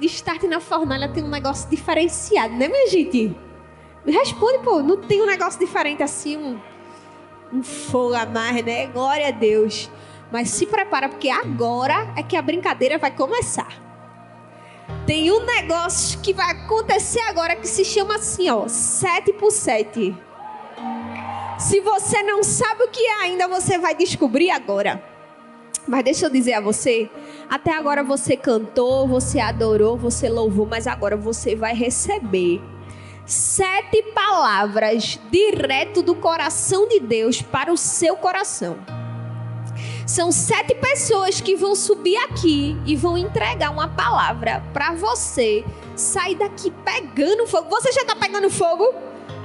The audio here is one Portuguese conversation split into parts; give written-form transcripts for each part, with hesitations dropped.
de Start na Fornalha tem um negócio diferenciado, né, minha gente? Me responde, pô, não tem um negócio diferente assim, um fogo a mais, né? Glória a Deus. Mas se prepara, porque agora é que a brincadeira vai começar. Tem um negócio que vai acontecer agora que se chama assim, ó, 7x7. Se você não sabe o que é ainda, você vai descobrir agora. Mas deixa eu dizer a você, até agora você cantou, você adorou, você louvou, mas agora você vai receber 7 palavras direto do coração de Deus para o seu coração. São 7 pessoas que vão subir aqui e vão entregar uma palavra para você sair daqui pegando fogo. Você já está pegando fogo?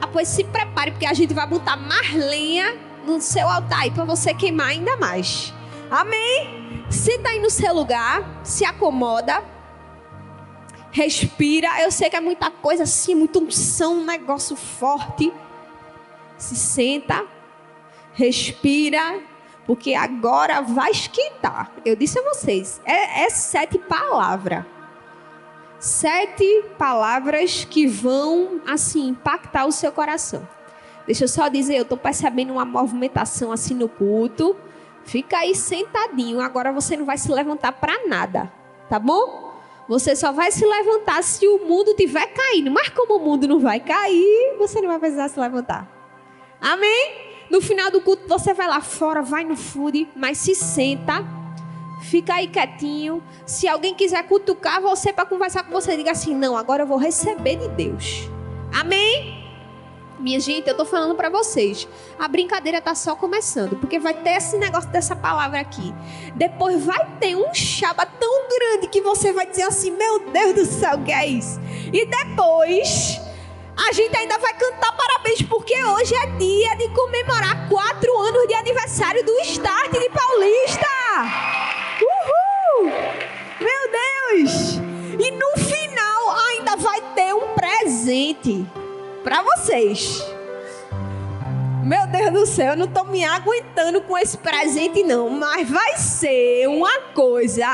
Ah, pois se prepare, porque a gente vai botar mais lenha no seu altar aí para você queimar ainda mais. Amém? Senta aí no seu lugar, se acomoda, respira. Eu sei que é muita coisa assim, muita unção, um negócio forte. Se senta, respira, porque agora vai esquentar. Eu disse a vocês, é 7 palavras. 7 palavras que vão, assim, impactar o seu coração. Deixa eu só dizer, eu estou percebendo uma movimentação assim no culto. Fica aí sentadinho, agora você não vai se levantar para nada, tá bom? Você só vai se levantar se o mundo estiver caindo. Mas como o mundo não vai cair, você não vai precisar se levantar. Amém? No final do culto você vai lá fora, vai no food, mas se senta, fica aí quietinho. Se alguém quiser cutucar você para conversar com você, diga assim, não, agora eu vou receber de Deus. Amém? Minha gente, eu tô falando pra vocês, a brincadeira tá só começando, porque vai ter esse negócio dessa palavra aqui. Depois vai ter um chaba tão grande que você vai dizer assim, meu Deus do céu, o que é isso? E depois, a gente ainda vai cantar parabéns, porque hoje é dia de comemorar 4 anos de aniversário do Start de Paulista. Uhul! Meu Deus! E no final ainda vai ter um presente para vocês. Meu Deus do céu, eu não tô me aguentando com esse presente não, mas vai ser uma coisa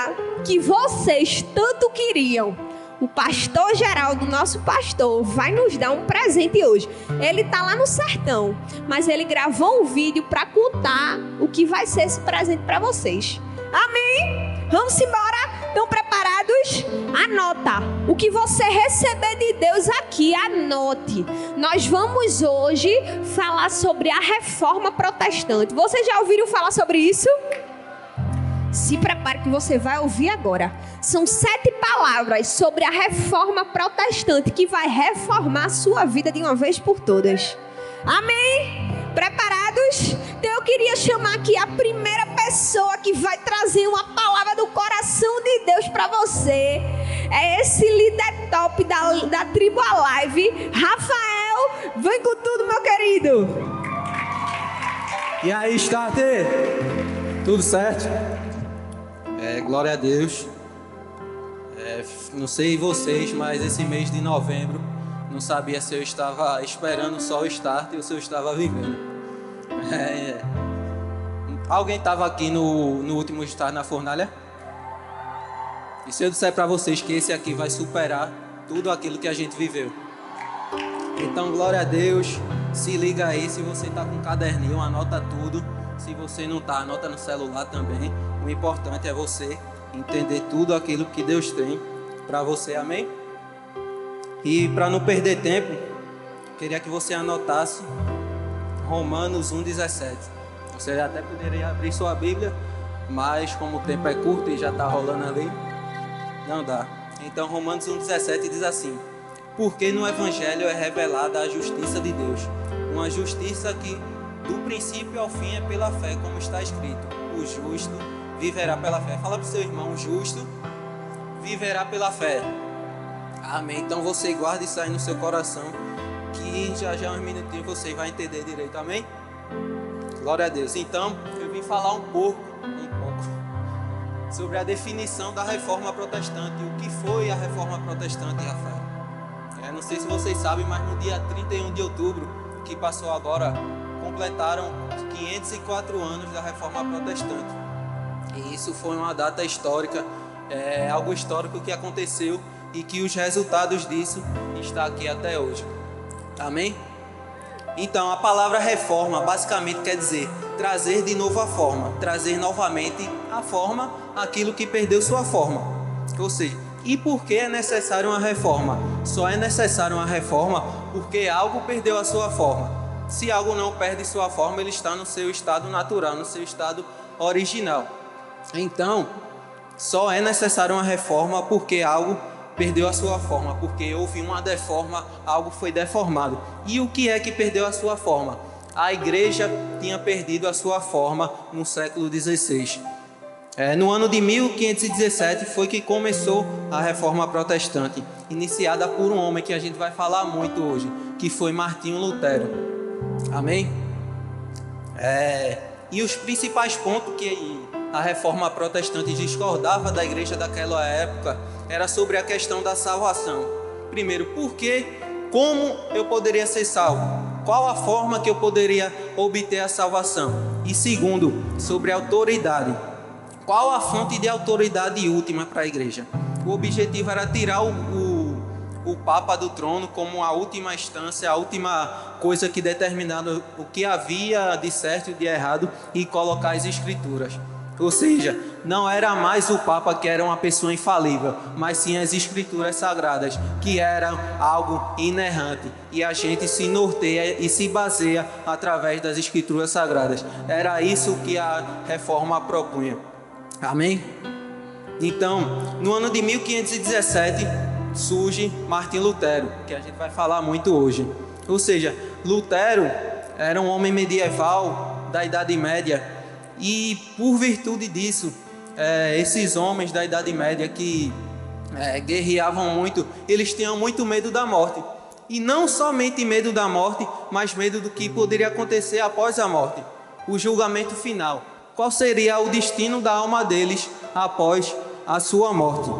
que vocês tanto queriam. O pastor Geraldo, nosso pastor, vai nos dar um presente hoje. Ele tá lá no sertão, mas ele gravou um vídeo para contar o que vai ser esse presente para vocês. Amém? Vamos embora? Estão preparados? Anota. O que você receber de Deus aqui, anote. Nós vamos hoje falar sobre a reforma protestante. Vocês já ouviram falar sobre isso? Se prepare que você vai ouvir agora. São 7 palavras sobre a reforma protestante que vai reformar a sua vida de uma vez por todas. Amém? Preparados? Então eu queria chamar aqui a primeira pessoa que vai trazer uma palavra do coração de Deus para você. É esse líder top da Tribo Alive, Rafael. Vem com tudo, meu querido. E aí, Start? Tudo certo? Glória a Deus. Não sei vocês, mas esse mês de novembro não sabia se eu estava esperando só o Start ou se eu estava vivendo. Alguém estava aqui no último Start na Fornalha? E se eu disser para vocês que esse aqui vai superar tudo aquilo que a gente viveu? Então, glória a Deus. Se liga aí, se você está com um caderninho, anota tudo. Se você não está, anota no celular também. O importante é você entender tudo aquilo que Deus tem para você, amém? E para não perder tempo, queria que você anotasse Romanos 1,17. Você até poderia abrir sua Bíblia, mas como o tempo é curto e já está rolando ali, não dá. Então Romanos 1,17 diz assim: porque no Evangelho é revelada a justiça de Deus, uma justiça que do princípio ao fim é pela fé, como está escrito, o justo viverá pela fé. Fala para o seu irmão, o justo viverá pela fé. Amém. Então você guarda isso aí no seu coração, que já uns minutinhos você vai entender direito. Amém? Glória a Deus. Então eu vim falar um pouco sobre a definição da reforma protestante. O que foi a reforma protestante, Rafael? Não sei se vocês sabem, mas no dia 31 de outubro, que passou agora, completaram 504 anos da reforma protestante. E isso foi uma data histórica, algo histórico que aconteceu e que os resultados disso estão aqui até hoje. Amém? Então, a palavra reforma basicamente quer dizer trazer de novo a forma, trazer novamente a forma, aquilo que perdeu sua forma. Ou seja, e por que é necessário uma reforma? Só é necessário uma reforma porque algo perdeu a sua forma. Se algo não perde sua forma, ele está no seu estado natural, no seu estado original. Então, só é necessário uma reforma porque algo perdeu a sua forma, porque houve uma deforma, algo foi deformado. E o que é que perdeu a sua forma? A igreja tinha perdido a sua forma no século XVI. No ano de 1517 foi que começou a Reforma Protestante, iniciada por um homem que a gente vai falar muito hoje, que foi Martinho Lutero. Amém? E os principais pontos que a Reforma Protestante discordava da igreja daquela época era sobre a questão da salvação. Primeiro, por que, como eu poderia ser salvo? Qual a forma que eu poderia obter a salvação? E segundo, sobre a autoridade. Qual a fonte de autoridade última para a igreja? O objetivo era tirar o Papa do trono como a última instância, a última coisa que determinava o que havia de certo e de errado e colocar as escrituras. Ou seja, não era mais o Papa que era uma pessoa infalível, mas sim as escrituras sagradas, que eram algo inerrante. E a gente se norteia e se baseia através das escrituras sagradas. Era isso que a reforma propunha. Amém? Então, no ano de 1517, surge Martinho Lutero, que a gente vai falar muito hoje. Ou seja, Lutero era um homem medieval da Idade Média, e por virtude disso, esses homens da Idade Média que guerreavam muito, eles tinham muito medo da morte. E não somente medo da morte, mas medo do que poderia acontecer após a morte, o julgamento final. Qual seria o destino da alma deles após a sua morte?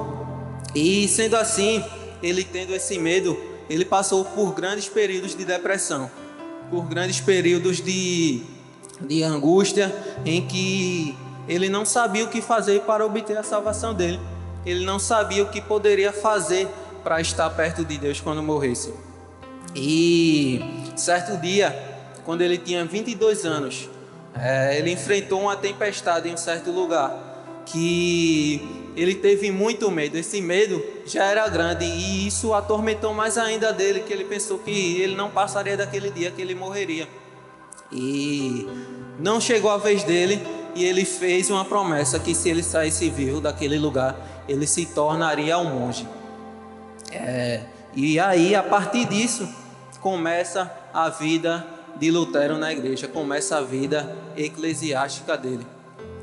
E sendo assim, ele tendo esse medo, ele passou por grandes períodos de depressão, por grandes períodos de angústia, em que ele não sabia o que fazer para obter a salvação dele. Ele não sabia o que poderia fazer para estar perto de Deus quando morresse. E certo dia, quando ele tinha 22 anos, ele enfrentou uma tempestade em um certo lugar, que ele teve muito medo. Esse medo já era grande e isso atormentou mais ainda dele, que ele pensou que ele não passaria daquele dia, que ele morreria. E não chegou a vez dele, e ele fez uma promessa que se ele saísse vivo daquele lugar, ele se tornaria um monge. E aí, a partir disso, começa a vida de Lutero na igreja, começa a vida eclesiástica dele.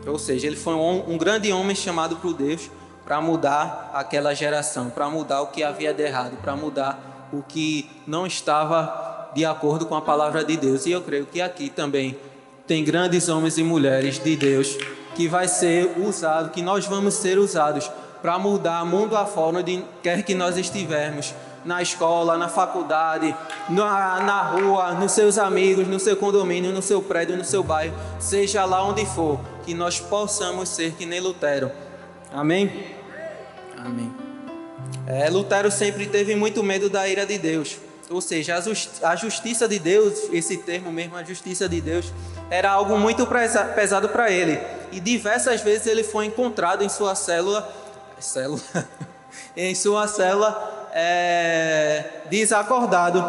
Ou seja, ele foi um grande homem chamado por Deus para mudar aquela geração, para mudar o que havia de errado, para mudar o que não estava de acordo com a palavra de Deus. E eu creio que aqui também tem grandes homens e mulheres de Deus que vai ser usado, que nós vamos ser usados para mudar mundo afora, onde quer que nós estivermos, na escola, na faculdade, na rua, nos seus amigos, no seu condomínio, no seu prédio, no seu bairro, seja lá onde for, que nós possamos ser que nem Lutero. Amém? Amém. Lutero sempre teve muito medo da ira de Deus. Ou seja, a justiça de Deus, esse termo mesmo, a justiça de Deus, era algo muito pesado para ele. E diversas vezes ele foi encontrado em sua célula desacordado,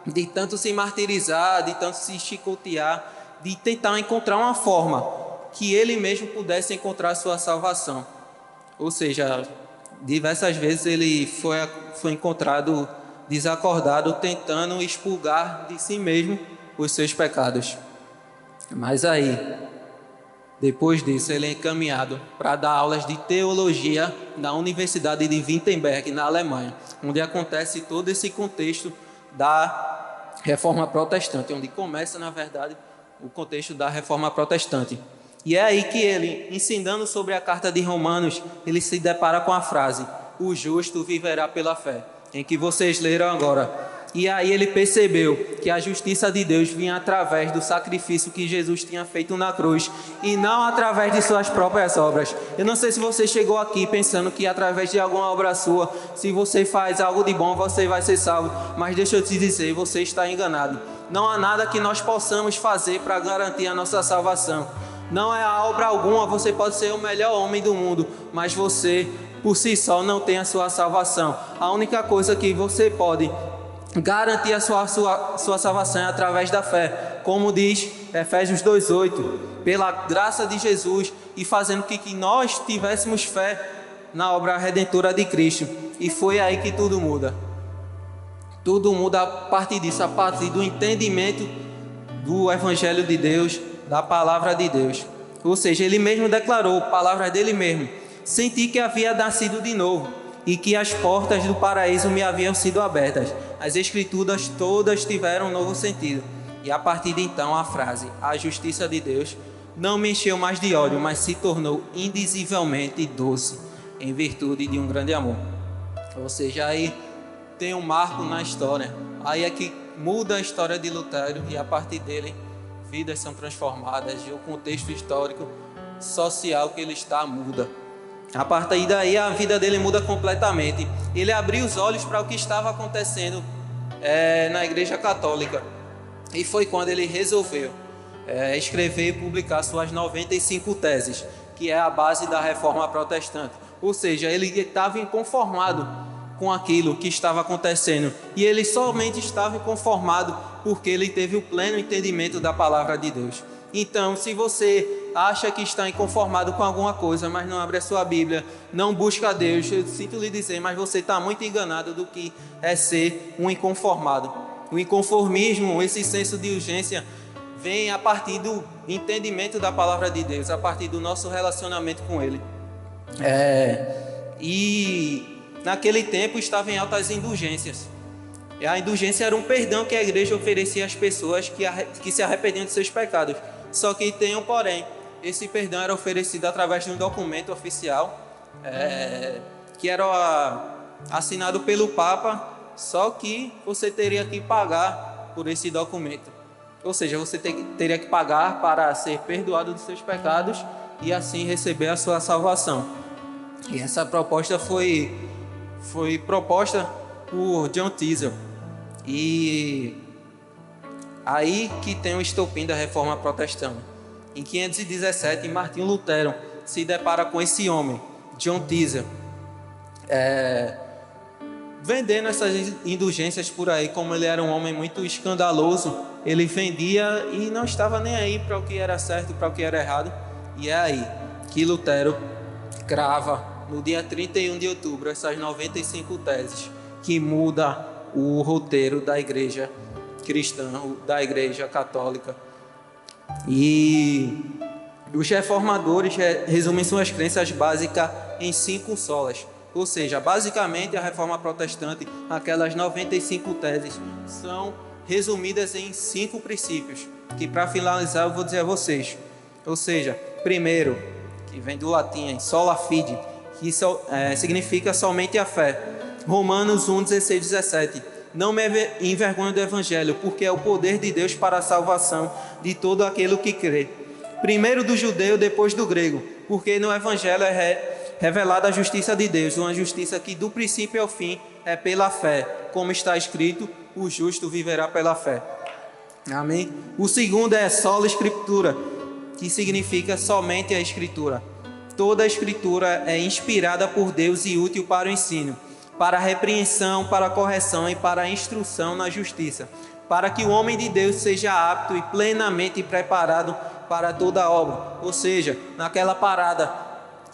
de tanto se martirizar, de tanto se chicotear, de tentar encontrar uma forma que ele mesmo pudesse encontrar sua salvação. Ou seja, diversas vezes ele foi encontrado desacordado, tentando expurgar de si mesmo os seus pecados. Mas aí, depois disso, ele é encaminhado para dar aulas de teologia na Universidade de Wittenberg, na Alemanha, onde acontece todo esse contexto da Reforma Protestante, onde começa, na verdade, o contexto da Reforma Protestante. E é aí que ele, ensinando sobre a carta de Romanos, ele se depara com a frase: o justo viverá pela fé, em que vocês leram agora. E aí ele percebeu que a justiça de Deus vinha através do sacrifício que Jesus tinha feito na cruz e não através de suas próprias obras. Eu não sei se você chegou aqui pensando que através de alguma obra sua, se você faz algo de bom, você vai ser salvo. Mas deixa eu te dizer, você está enganado. Não há nada que nós possamos fazer para garantir a nossa salvação. Não é a obra alguma, você pode ser o melhor homem do mundo, mas você, por si só, não tem a sua salvação. A única coisa que você pode garantir a sua salvação é através da fé, como diz Efésios 2:8, pela graça de Jesus e fazendo que nós tivéssemos fé na obra redentora de Cristo. E foi aí que tudo muda. Tudo muda a partir disso, a partir do entendimento do Evangelho de Deus, da palavra de Deus. Ou seja, ele mesmo declarou, palavras dele mesmo: senti que havia nascido de novo e que as portas do paraíso me haviam sido abertas. As escrituras todas tiveram um novo sentido. E a partir de então a frase, a justiça de Deus, não me encheu mais de ódio, mas se tornou indizivelmente doce, em virtude de um grande amor. Ou seja, aí tem um marco na história. Aí é que muda a história de Lutero e a partir dele vidas são transformadas e o contexto histórico, social que ele está muda. A partir daí a vida dele muda completamente. Ele abriu os olhos para o que estava acontecendo na Igreja Católica. E foi quando ele resolveu escrever e publicar suas 95 teses, que é a base da Reforma Protestante. Ou seja, ele estava inconformado com aquilo que estava acontecendo. E ele somente estava inconformado porque ele teve o pleno entendimento da palavra de Deus. Então, se você acha que está inconformado com alguma coisa, mas não abre a sua Bíblia, não busca a Deus, eu sinto lhe dizer, mas você está muito enganado do que é ser um inconformado. O inconformismo, esse senso de urgência, vem a partir do entendimento da palavra de Deus, a partir do nosso relacionamento com Ele. E naquele tempo estava em alta as indulgências. E a indulgência era um perdão que a igreja oferecia às pessoas que se arrependiam de seus pecados. Só que tem um porém, esse perdão era oferecido através de um documento oficial, que era assinado pelo Papa, só que você teria que pagar por esse documento. Ou seja, você teria que pagar para ser perdoado dos seus pecados e assim receber a sua salvação. E essa proposta foi proposta por John Tyndale. E aí que tem o estopim da Reforma Protestante. Em 517, Martinho Lutero se depara com esse homem, John Tyndale, vendendo essas indulgências por aí. Como ele era um homem muito escandaloso, ele vendia e não estava nem aí para o que era certo e para o que era errado. E é aí que Lutero crava, no dia 31 de outubro, essas 95 teses que muda o roteiro da igreja cristã, da igreja católica. E os reformadores resumem suas crenças básicas em 5 solas. Ou seja, basicamente a Reforma Protestante, aquelas 95 teses, são resumidas em 5 princípios, que para finalizar eu vou dizer a vocês. Ou seja, primeiro, que vem do latim, sola fide, que significa somente a fé. Romanos 1, 16, 17. Não me envergonho do Evangelho, porque é o poder de Deus para a salvação de todo aquele que crê. Primeiro do judeu, depois do grego, porque no Evangelho é revelada a justiça de Deus, uma justiça que do princípio ao fim é pela fé. Como está escrito, o justo viverá pela fé. Amém? O segundo é sola escritura, que significa somente a Escritura. Toda a Escritura é inspirada por Deus e útil para o ensino, para a repreensão, para a correção e para a instrução na justiça, para que o homem de Deus seja apto e plenamente preparado para toda a obra. Ou seja, naquela parada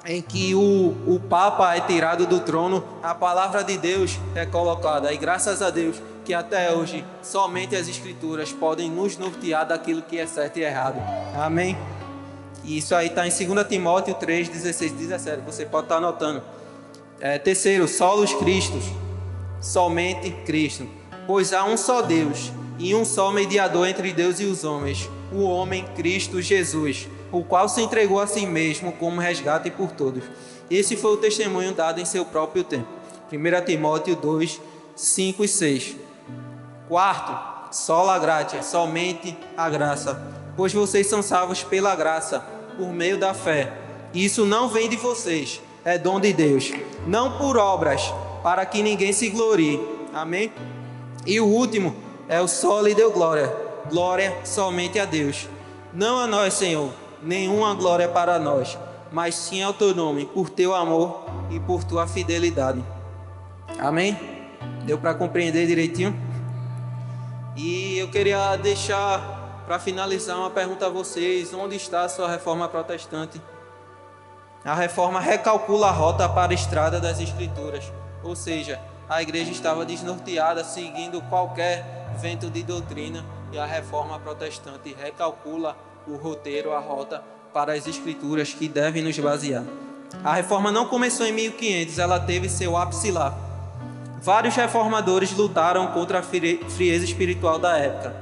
em que o Papa é tirado do trono, a palavra de Deus é colocada. E graças a Deus que até hoje somente as Escrituras podem nos nortear daquilo que é certo e errado. Amém? E isso aí está em 2 Timóteo 3, 16 e 17. Você pode estar anotando. Terceiro, solos Cristos, somente Cristo. Pois há um só Deus e um só mediador entre Deus e os homens, o homem Cristo Jesus, o qual se entregou a si mesmo como resgate por todos. Esse foi o testemunho dado em seu próprio tempo. 1 Timóteo 2, 5 e 6. Quarto, sola gratia, somente a graça. Pois vocês são salvos pela graça, por meio da fé. Isso não vem de vocês, é dom de Deus. Não por obras, para que ninguém se glorie. Amém? E o último é o soli Deo glória. Glória somente a Deus. Não a nós, Senhor, nenhuma glória para nós, mas sim ao teu nome, por teu amor e por tua fidelidade. Amém? Deu para compreender direitinho? E eu queria deixar, para finalizar, uma pergunta a vocês: onde está a sua reforma protestante? A reforma recalcula a rota para a estrada das Escrituras, ou seja, a igreja estava desnorteada, seguindo qualquer vento de doutrina, e a reforma protestante recalcula o roteiro, a rota para as Escrituras que devem nos basear. A reforma não começou em 1500, ela teve seu ápice lá. Vários reformadores lutaram contra a frieza espiritual da época,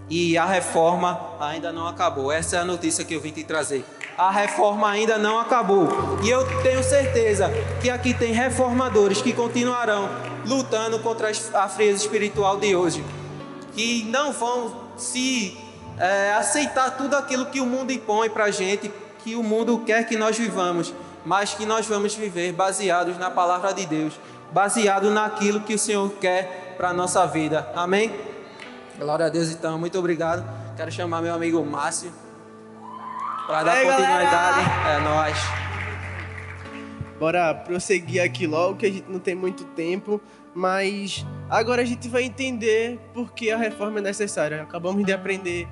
e a reforma ainda não acabou. Essa é a notícia que eu vim te trazer. A reforma ainda não acabou, e eu tenho certeza que aqui tem reformadores que continuarão lutando contra a frieza espiritual de hoje, que não vão aceitar tudo aquilo que o mundo impõe para a gente, que o mundo quer que nós vivamos, mas que nós vamos viver baseados na palavra de Deus, baseado naquilo que o Senhor quer para a nossa vida. Amém? Glória a Deus. Então, muito obrigado. Quero chamar meu amigo Márcio para dar continuidade. É nóis. Bora prosseguir aqui logo, que a gente não tem muito tempo, mas agora a gente vai entender por que a reforma é necessária. Acabamos de aprender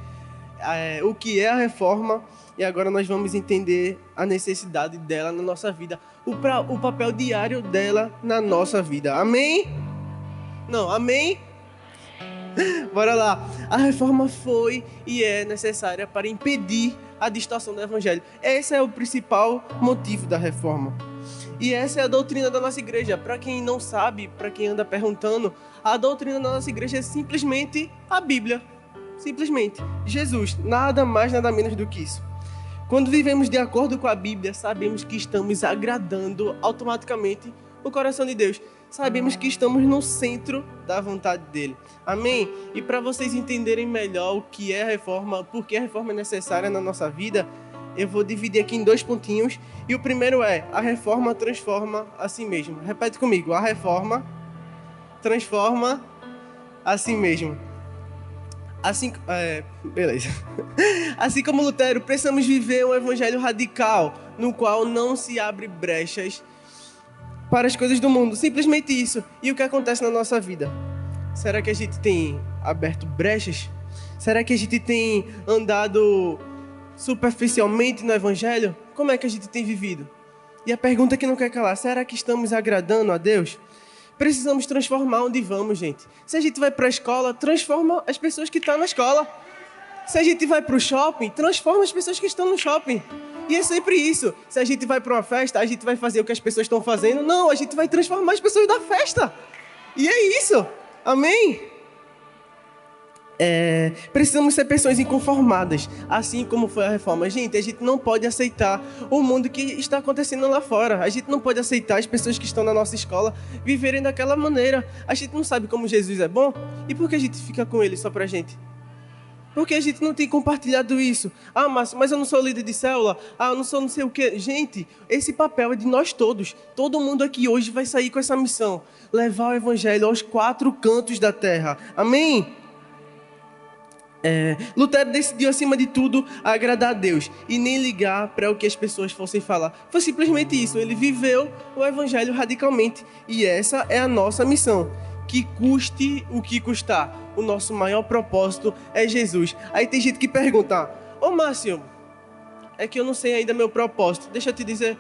o que é a reforma, e agora nós vamos entender a necessidade dela na nossa vida, o papel diário dela na nossa vida. Amém? Não, amém? Bora lá. A reforma foi e é necessária para impedir a distorção do evangelho. Esse é o principal motivo da reforma. E essa é a doutrina da nossa igreja. Para quem não sabe, para quem anda perguntando, a doutrina da nossa igreja é simplesmente a Bíblia. Simplesmente Jesus. Nada mais, nada menos do que isso. Quando vivemos de acordo com a Bíblia, sabemos que estamos agradando automaticamente o coração de Deus. Sabemos que estamos no centro da vontade dele. Amém? E para vocês entenderem melhor o que é a reforma, por que a reforma é necessária na nossa vida, eu vou dividir aqui em 2 pontinhos. E o primeiro é: a reforma transforma a si mesmo. Repete comigo: a reforma transforma a si mesmo. Beleza. Assim como Lutero, precisamos viver um evangelho radical, no qual não se abre brechas para as coisas do mundo. Simplesmente isso. E o que acontece na nossa vida? Será que a gente tem aberto brechas? Será que a gente tem andado superficialmente no evangelho? Como é que a gente tem vivido? E a pergunta que não quer calar: será que estamos agradando a Deus? Precisamos transformar onde vamos, gente. Se a gente vai para a escola, transforma as pessoas que estão na escola. Se a gente vai para o shopping, transforma as pessoas que estão no shopping. E é sempre isso. Se a gente vai para uma festa, a gente vai fazer o que as pessoas estão fazendo? Não, a gente vai transformar as pessoas da festa. E é isso. Amém? Precisamos ser pessoas inconformadas, assim como foi a reforma. Gente, a gente não pode aceitar o mundo que está acontecendo lá fora. A gente não pode aceitar as pessoas que estão na nossa escola viverem daquela maneira. A gente não sabe como Jesus é bom. E por que a gente fica com ele só pra gente? Porque a gente não tem compartilhado isso. Ah, mas eu não sou líder de célula. Ah, eu não sou não sei o quê. Gente, esse papel é de nós todos. Todo mundo aqui hoje vai sair com essa missão: levar o evangelho aos 4 cantos da terra. Amém? Lutero decidiu, acima de tudo, agradar a Deus e nem ligar para o que as pessoas fossem falar. Foi simplesmente isso. Ele viveu o evangelho radicalmente. E essa é a nossa missão. Que custe o que custar. O nosso maior propósito é Jesus. Aí tem gente que pergunta: ô Márcio, é que eu não sei ainda meu propósito. Deixa eu te dizer,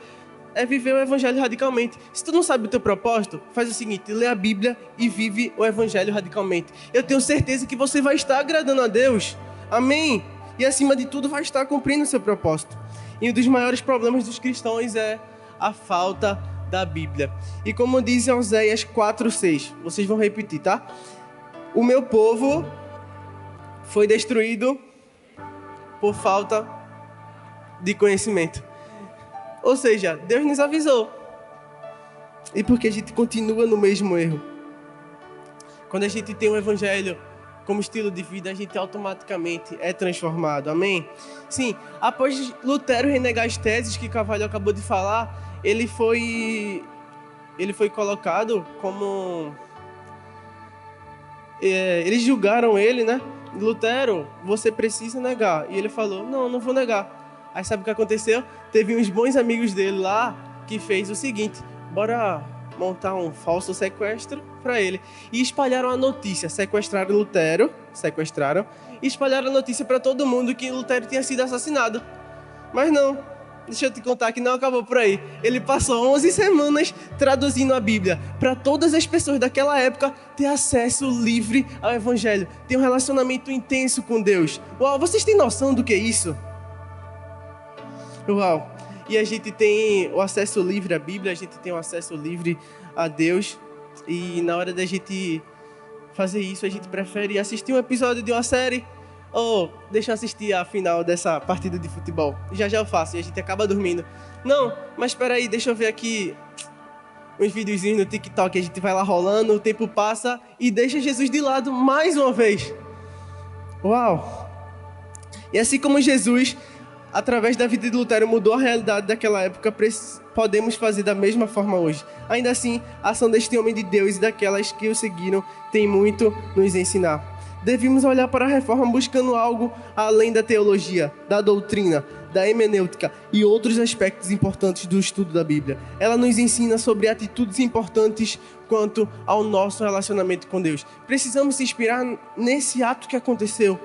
é viver o evangelho radicalmente. Se tu não sabe o teu propósito, faz o seguinte: lê a Bíblia e vive o evangelho radicalmente. Eu tenho certeza que você vai estar agradando a Deus. Amém? E acima de tudo vai estar cumprindo o seu propósito. E um dos maiores problemas dos cristãos é a falta da Bíblia. E como diz em Oséias 4:6, vocês vão repetir, tá? O meu povo foi destruído por falta de conhecimento. Ou seja, Deus nos avisou. E porque a gente continua no mesmo erro? Quando a gente tem um evangelho como estilo de vida, a gente automaticamente é transformado. Amém? Sim, após Lutero renegar as teses que Carvalho acabou de falar, ele foi colocado como... eles julgaram ele, né? Lutero, você precisa negar. E ele falou, não vou negar. Aí sabe o que aconteceu? Teve uns bons amigos dele lá que fez o seguinte, bora montar um falso sequestro para ele. E espalharam a notícia, sequestraram Lutero, e espalharam a notícia para todo mundo que Lutero tinha sido assassinado. Mas não, deixa eu te contar que não acabou por aí. Ele passou 11 semanas traduzindo a Bíblia para todas as pessoas daquela época ter acesso livre ao Evangelho, ter um relacionamento intenso com Deus. Uau, vocês têm noção do que é isso? Uau! E a gente tem o acesso livre à Bíblia, a gente tem o acesso livre a Deus. E na hora da gente fazer isso, a gente prefere assistir um episódio de uma série ou deixa eu assistir a final dessa partida de futebol. Já eu faço e a gente acaba dormindo. Não, mas espera aí, deixa eu ver aqui uns videozinhos no TikTok. A gente vai lá rolando, o tempo passa e deixa Jesus de lado mais uma vez. Uau! E assim como Jesus, através da vida de Lutero, mudou a realidade daquela época, podemos fazer da mesma forma hoje. Ainda assim, a ação deste homem de Deus e daquelas que o seguiram tem muito nos ensinar. Devemos olhar para a reforma buscando algo além da teologia, da doutrina, da hermenêutica e outros aspectos importantes do estudo da Bíblia. Ela nos ensina sobre atitudes importantes quanto ao nosso relacionamento com Deus. Precisamos se inspirar nesse ato que aconteceu.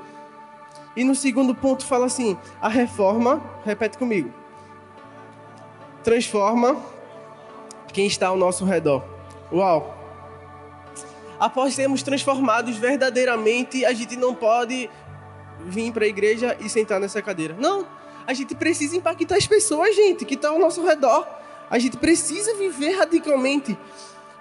E no segundo ponto fala assim, a reforma, repete comigo, transforma quem está ao nosso redor. Uau! Após sermos transformados verdadeiramente, a gente não pode vir para a igreja e sentar nessa cadeira. Não, a gente precisa impactar as pessoas, gente, que estão ao nosso redor. A gente precisa viver radicalmente.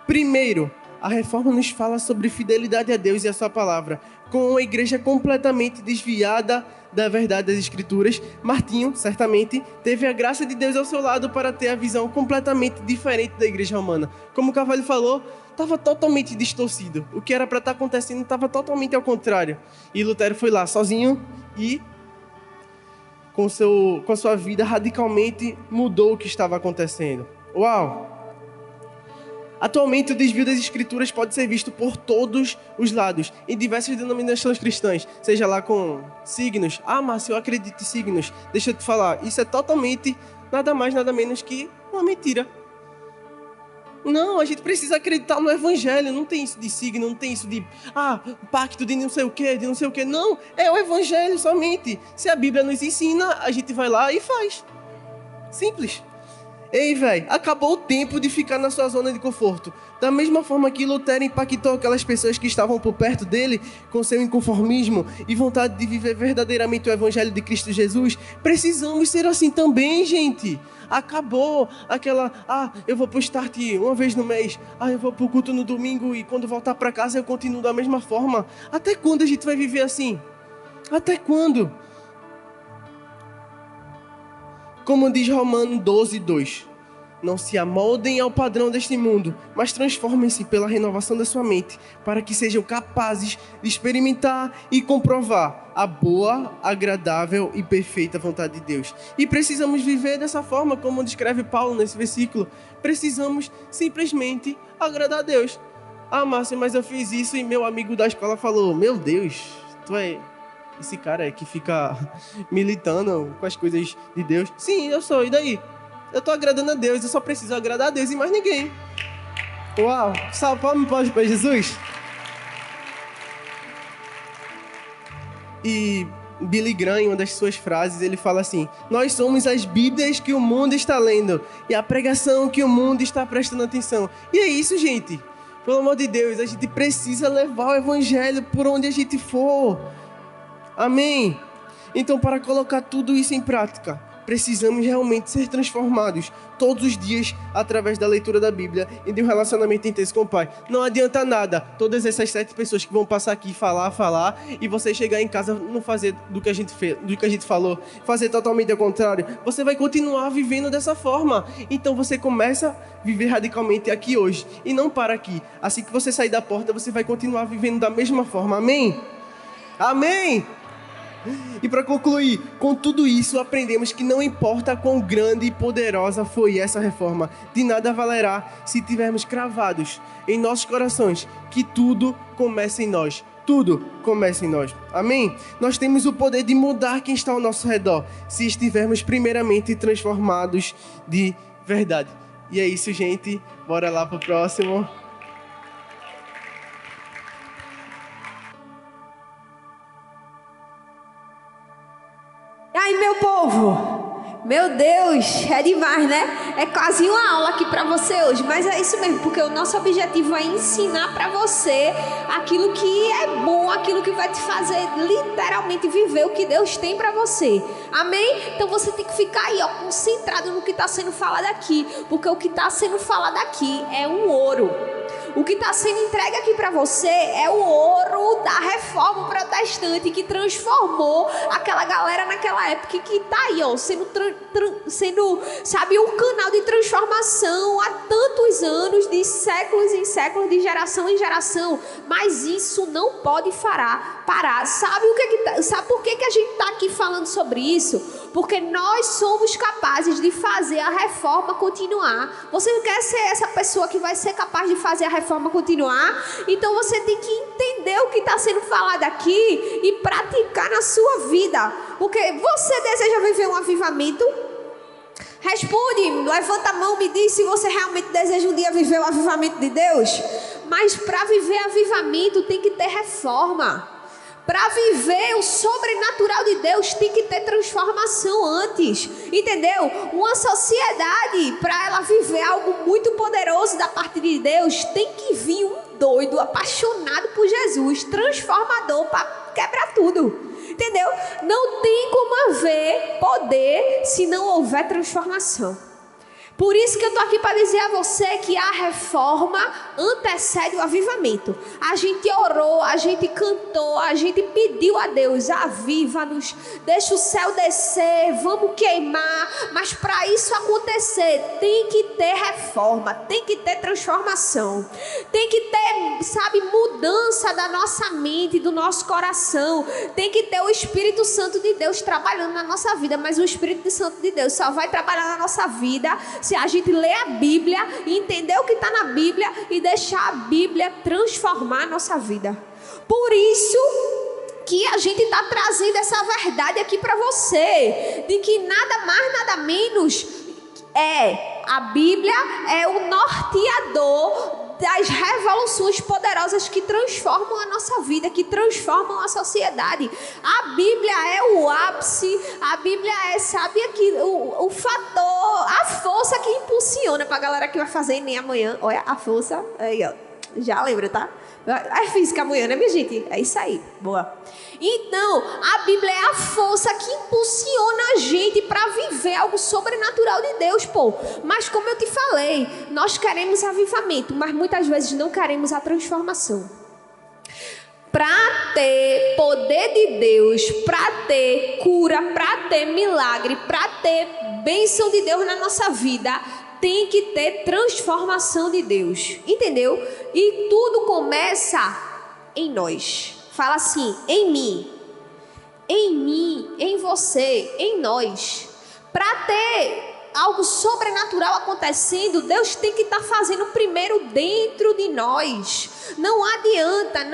Primeiro, a reforma nos fala sobre fidelidade a Deus e a sua palavra. Com uma igreja completamente desviada da verdade das Escrituras, Martinho, certamente, teve a graça de Deus ao seu lado para ter a visão completamente diferente da igreja romana. Como o Carvalho falou, estava totalmente distorcido. O que era para estar acontecendo estava totalmente ao contrário. E Lutero foi lá sozinho e, com a sua vida, radicalmente mudou o que estava acontecendo. Uau! Atualmente, o desvio das escrituras pode ser visto por todos os lados, em diversas denominações cristãs, seja lá com signos. Ah, Márcio, eu acredito em signos. Deixa eu te falar, isso é totalmente nada mais, nada menos que uma mentira. Não, a gente precisa acreditar no Evangelho, não tem isso de signo, não tem isso de pacto de não sei o quê, Não, é o Evangelho somente. Se a Bíblia nos ensina, a gente vai lá e faz. Simples. Ei, velho, acabou o tempo de ficar na sua zona de conforto. Da mesma forma que Lutero impactou aquelas pessoas que estavam por perto dele com seu inconformismo e vontade de viver verdadeiramente o Evangelho de Cristo Jesus, precisamos ser assim também, gente. Acabou aquela, eu vou pro Start uma vez no mês, eu vou pro culto no domingo e quando voltar para casa eu continuo da mesma forma. Até quando a gente vai viver assim? Até quando? Como diz Romanos 12:2, não se amoldem ao padrão deste mundo, mas transformem-se pela renovação da sua mente, para que sejam capazes de experimentar e comprovar a boa, agradável e perfeita vontade de Deus. E precisamos viver dessa forma, como descreve Paulo nesse versículo. Precisamos simplesmente agradar a Deus. Márcio, mas eu fiz isso e meu amigo da escola falou, meu Deus, tu é esse cara que fica militando com as coisas de Deus. Sim, eu sou, e daí? Eu tô agradando a Deus, eu só preciso agradar a Deus e mais ninguém. Uau, salve, palmas para Jesus. E Billy Graham, em uma das suas frases, ele fala assim, nós somos as Bíblias que o mundo está lendo e a pregação que o mundo está prestando atenção. E é isso, gente. Pelo amor de Deus, a gente precisa levar o Evangelho por onde a gente for. Amém? Então, para colocar tudo isso em prática, precisamos realmente ser transformados todos os dias através da leitura da Bíblia e de um relacionamento intenso com o Pai. Não adianta nada todas essas 7 pessoas que vão passar aqui falar e você chegar em casa não fazer do que a gente falou, fazer totalmente ao contrário. Você vai continuar vivendo dessa forma. Então você começa a viver radicalmente aqui hoje e não para aqui. Assim que você sair da porta, você vai continuar vivendo da mesma forma. Amém? Amém? E para concluir, com tudo isso, aprendemos que não importa quão grande e poderosa foi essa reforma, de nada valerá se tivermos cravados em nossos corações que tudo começa em nós. Tudo começa em nós. Amém? Nós temos o poder de mudar quem está ao nosso redor, se estivermos primeiramente transformados de verdade. E é isso, gente. Bora lá pro próximo. E aí, meu povo? Meu Deus, é demais, né? É quase uma aula aqui para você hoje, mas é isso mesmo, porque o nosso objetivo é ensinar para você aquilo que é bom, aquilo que vai te fazer literalmente viver o que Deus tem para você. Amém? Então você tem que ficar aí, ó, concentrado no que está sendo falado aqui, porque o que está sendo falado aqui é um ouro. O que está sendo entregue aqui para você é o ouro da reforma protestante que transformou aquela galera naquela época que está aí, ó, sendo, sabe, um canal de transformação há tantos anos, de séculos em séculos, de geração em geração. Mas isso não pode parar. Sabe por que a gente está aqui falando sobre isso? Porque nós somos capazes de fazer a reforma continuar. Você não quer ser essa pessoa que vai ser capaz de fazer a reforma continuar? Então você tem que entender o que está sendo falado aqui e praticar na sua vida. Porque você deseja viver um avivamento? Responde, levanta a mão, me diz se você realmente deseja um dia viver o avivamento de Deus. Mas para viver avivamento tem que ter reforma. Para viver o sobrenatural de Deus tem que ter transformação antes, entendeu? Uma sociedade, para ela viver algo muito poderoso da parte de Deus, tem que vir um doido, apaixonado por Jesus, transformador, para quebrar tudo, entendeu? Não tem como haver poder se não houver transformação. Por isso que eu estou aqui para dizer a você que a reforma antecede o avivamento. A gente orou, a gente cantou, a gente pediu a Deus, aviva-nos, deixa o céu descer, vamos queimar. Mas para isso acontecer, tem que ter reforma, tem que ter transformação. Tem que ter, sabe, mudança da nossa mente, do nosso coração. Tem que ter o Espírito Santo de Deus trabalhando na nossa vida. Mas o Espírito Santo de Deus só vai trabalhar na nossa vida se a gente ler a Bíblia e entender o que está na Bíblia e deixar a Bíblia transformar a nossa vida. Por isso que a gente está trazendo essa verdade aqui para você, de que nada mais, nada menos a Bíblia é o norteador das revoluções poderosas que transformam a nossa vida, que transformam a sociedade. A Bíblia é o ápice, a Bíblia é, sabe, aqui, o fator, a força que impulsiona para a galera que vai fazer Enem amanhã. Olha a força, aí ó, já lembra, tá? É física amanhã, né, minha gente? É isso aí, boa. Então, a Bíblia é a força que impulsiona a gente para viver algo sobrenatural de Deus, pô. Mas como eu te falei, nós queremos avivamento, mas muitas vezes não queremos a transformação. Para ter poder de Deus, para ter cura, para ter milagre, para ter bênção de Deus na nossa vida, tem que ter transformação de Deus, entendeu? E tudo começa em nós. Fala assim, em mim, em você, em nós. Para ter algo sobrenatural acontecendo, Deus tem que estar fazendo primeiro dentro de nós. Não adianta.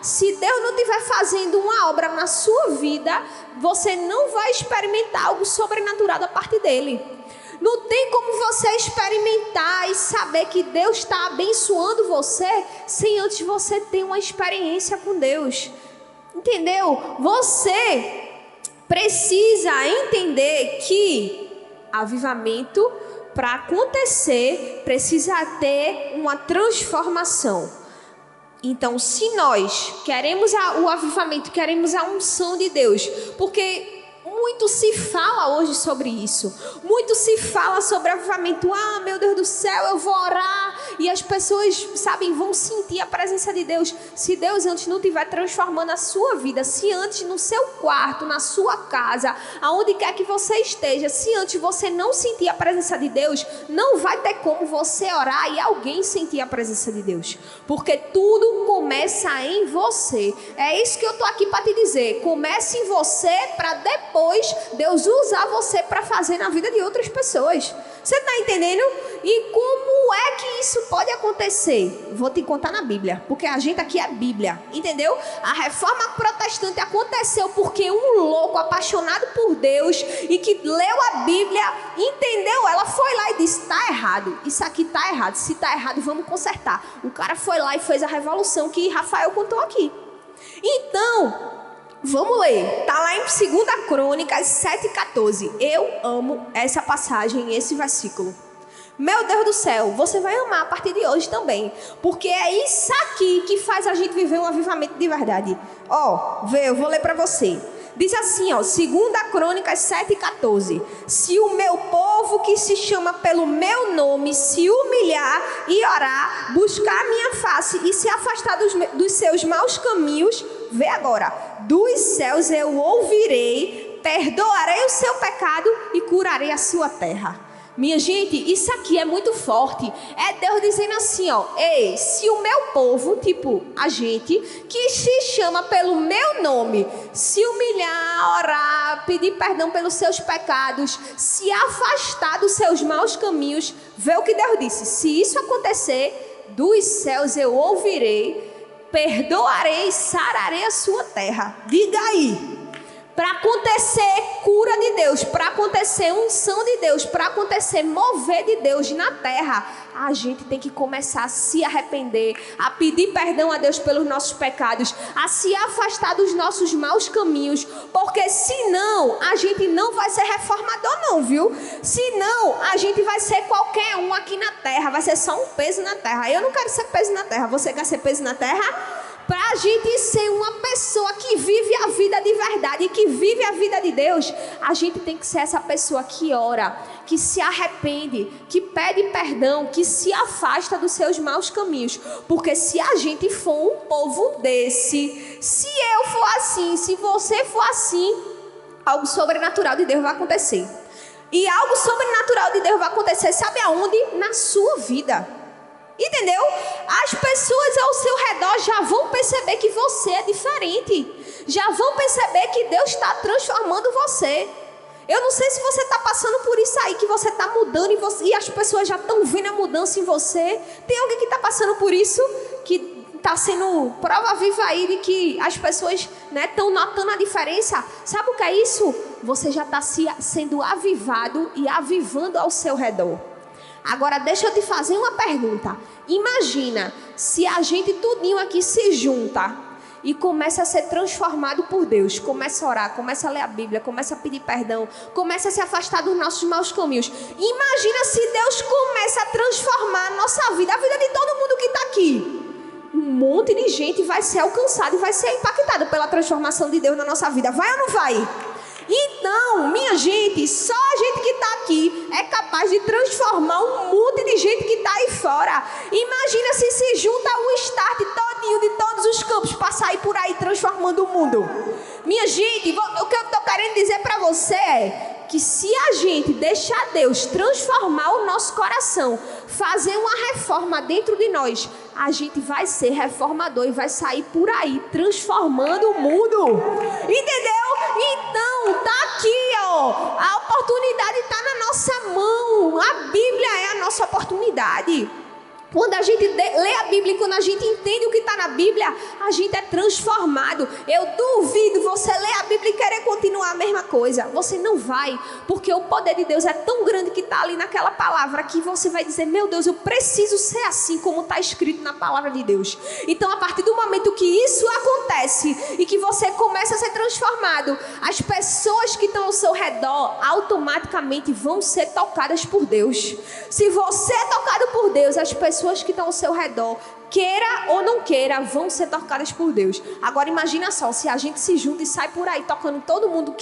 Se Deus não estiver fazendo uma obra na sua vida, você não vai experimentar algo sobrenatural da parte dele. Não tem como você experimentar e saber que Deus está abençoando você sem antes você ter uma experiência com Deus. Entendeu? Você precisa entender que avivamento, para acontecer, precisa ter uma transformação. Então, se nós queremos o avivamento, queremos a unção de Deus, porque Muito se fala hoje sobre isso. Muito se fala sobre avivamento. Ah, meu Deus do céu, eu vou orar. E as pessoas, sabem, vão sentir a presença de Deus. Se Deus antes não estiver transformando a sua vida, se antes no seu quarto, na sua casa, aonde quer que você esteja, se antes você não sentir a presença de Deus, não vai ter como você orar e alguém sentir a presença de Deus. Porque tudo começa em você. É isso que eu estou aqui para te dizer. Comece em você para depois Deus usar você para fazer na vida de outras pessoas. Você está entendendo? E como é que isso pode acontecer? Vou te contar na Bíblia, porque a gente aqui é Bíblia, entendeu? A reforma protestante aconteceu porque um louco apaixonado por Deus e que leu a Bíblia, entendeu? Ela foi lá e disse, está errado, isso aqui está errado, se está errado vamos consertar. O cara foi lá e fez a revolução que Rafael contou aqui. Então, vamos ler, está lá em 2 Crônicas 7,14. Eu amo essa passagem, esse versículo. Meu Deus do céu, você vai amar a partir de hoje também, porque é isso aqui que faz a gente viver um avivamento de verdade. Ó, vê, eu vou ler para você. Diz assim, ó, 2 Crônicas 7,14. Se o meu povo que se chama pelo meu nome se humilhar e orar, buscar a minha face e se afastar dos seus maus caminhos, vê agora, dos céus eu ouvirei, perdoarei o seu pecado e curarei a sua terra. Minha gente, isso aqui é muito forte. É Deus dizendo assim, ó, ei, se o meu povo, tipo a gente, que se chama pelo meu nome, se humilhar, orar, pedir perdão pelos seus pecados, se afastar dos seus maus caminhos, vê o que Deus disse. Se isso acontecer, dos céus eu ouvirei, perdoarei e sararei a sua terra. Diga aí. Para acontecer cura de Deus, para acontecer unção de Deus, para acontecer mover de Deus na terra, a gente tem que começar a se arrepender, a pedir perdão a Deus pelos nossos pecados, a se afastar dos nossos maus caminhos, porque senão a gente não vai ser reformador não, viu? Senão a gente vai ser qualquer um aqui na terra, vai ser só um peso na terra. Eu não quero ser peso na terra, você quer ser peso na terra? Para a gente ser uma pessoa que vive a vida de verdade, que vive a vida de Deus, a gente tem que ser essa pessoa que ora, que se arrepende, que pede perdão, que se afasta dos seus maus caminhos. Porque se a gente for um povo desse, se eu for assim, se você for assim, algo sobrenatural de Deus vai acontecer. E algo sobrenatural de Deus vai acontecer, sabe aonde? Na sua vida. Entendeu? As pessoas ao seu redor já vão perceber que você é diferente. Já vão perceber que Deus está transformando você. Eu não sei se você está passando por isso aí, que você está mudando e as pessoas já estão vendo a mudança em você. Tem alguém que está passando por isso? Que está sendo prova viva aí de que as pessoas estão notando a diferença? Sabe o que é isso? Você já está sendo avivado e avivando ao seu redor. Agora deixa eu te fazer uma pergunta. Imagina se a gente tudinho aqui se junta e começa a ser transformado por Deus. Começa a orar, começa a ler a Bíblia, começa a pedir perdão, começa a se afastar dos nossos maus caminhos. Imagina se Deus começa a transformar a nossa vida, a vida de todo mundo que está aqui. Um monte de gente vai ser alcançada e vai ser impactada pela transformação de Deus na nossa vida. Vai ou não vai? Então, minha gente, só a gente que está aqui é capaz de transformar um monte de gente que está aí fora. Imagina se junta um start todinho de todos os campos para sair por aí transformando o mundo. Minha gente, o que eu estou querendo dizer para você é que se a gente deixar Deus transformar o nosso coração, fazer uma reforma dentro de nós, a gente vai ser reformador e vai sair por aí transformando o mundo. Entendeu? Então, tá aqui, ó. A oportunidade está na nossa mão. A Bíblia é a nossa oportunidade. Quando a gente lê a Bíblia e quando a gente entende o que está na Bíblia, a gente é transformado. Eu duvido você ler a Bíblia e querer continuar a mesma coisa. Você não vai, porque o poder de Deus é tão grande que está ali naquela palavra que você vai dizer, meu Deus, eu preciso ser assim como está escrito na palavra de Deus. Então, a partir do momento que isso acontece e que você começa a ser transformado, as pessoas que estão ao seu redor automaticamente vão ser tocadas por Deus. Se você é tocado por Deus, as pessoas que estão ao seu redor queira ou não queira, vão ser tocadas por Deus. Agora imagina só, se a gente se junta e sai por aí tocando todo mundo,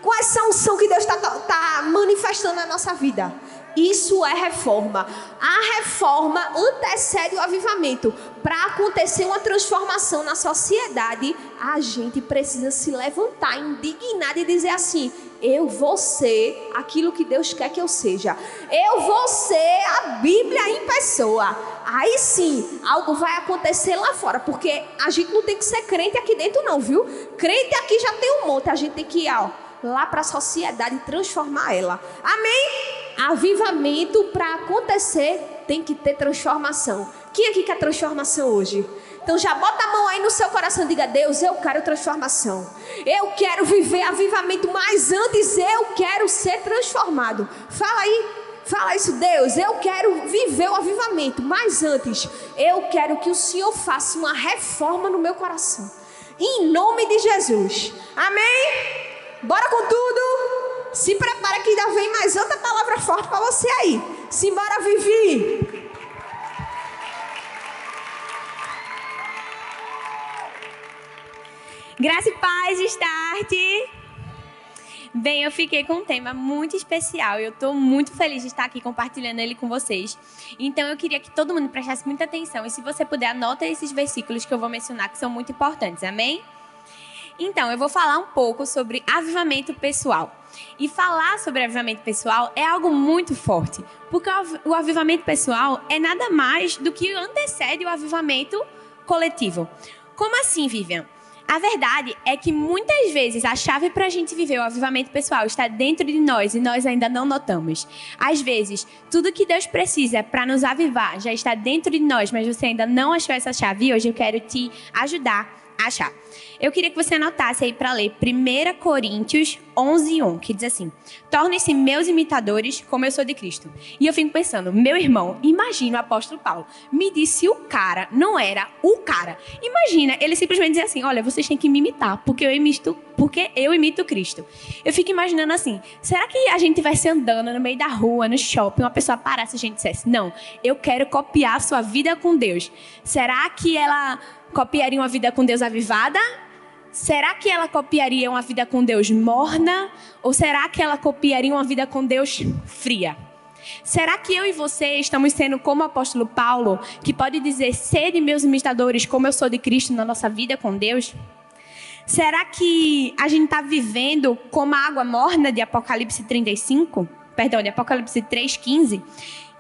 com essa unção que Deus está manifestando na nossa vida. Isso é reforma. A reforma antecede o avivamento. Para acontecer uma transformação na sociedade, a gente precisa se levantar indignado e dizer assim: eu vou ser aquilo que Deus quer que eu seja. Eu vou ser a Bíblia em pessoa. Aí sim, algo vai acontecer lá fora. Porque a gente não tem que ser crente aqui dentro não, viu? Crente aqui já tem um monte. A gente tem que ir lá para a sociedade e transformar ela. Amém? Avivamento, para acontecer, tem que ter transformação. Quem aqui quer transformação hoje? Então já bota a mão aí no seu coração e diga: Deus, eu quero transformação. Eu quero viver avivamento, mas antes eu quero ser transformado. Fala aí, fala isso: Deus, eu quero viver o avivamento, mas antes eu quero que o Senhor faça uma reforma no meu coração. Em nome de Jesus. Amém? Bora com tudo. Se prepara que ainda vem mais outra palavra forte para você aí. Simbora, Vivi. Graça e paz, Start. Bem, eu fiquei com um tema muito especial e eu estou muito feliz de estar aqui compartilhando ele com vocês. Então eu queria que todo mundo prestasse muita atenção e, se você puder, anota esses versículos que eu vou mencionar, que são muito importantes, amém? Então, eu vou falar um pouco sobre avivamento pessoal. E falar sobre avivamento pessoal é algo muito forte, porque o avivamento pessoal é nada mais do que antecede o avivamento coletivo. Como assim, Vivian? A verdade é que muitas vezes a chave para a gente viver o avivamento pessoal está dentro de nós e nós ainda não notamos. Às vezes, tudo que Deus precisa para nos avivar já está dentro de nós, mas você ainda não achou essa chave e hoje eu quero te ajudar a achar. Eu queria que você anotasse aí para ler 1 Coríntios 11:1, que diz assim: tornem-se meus imitadores como eu sou de Cristo. E eu fico pensando, meu irmão, imagina o apóstolo Paulo. Me disse o cara, não era o cara. Imagina, ele simplesmente diz assim: olha, vocês têm que me imitar, porque eu imito Cristo. Eu fico imaginando assim, será que a gente estivesse andando no meio da rua, no shopping, uma pessoa parasse e a gente dissesse: não, eu quero copiar a sua vida com Deus. Será que ela copiaria uma vida com Deus avivada? Será que ela copiaria uma vida com Deus morna? Ou será que ela copiaria uma vida com Deus fria? Será que eu e você estamos sendo como o apóstolo Paulo, que pode dizer: sede meus imitadores como eu sou de Cristo na nossa vida com Deus? Será que a gente está vivendo como a água morna de Apocalipse 3:15?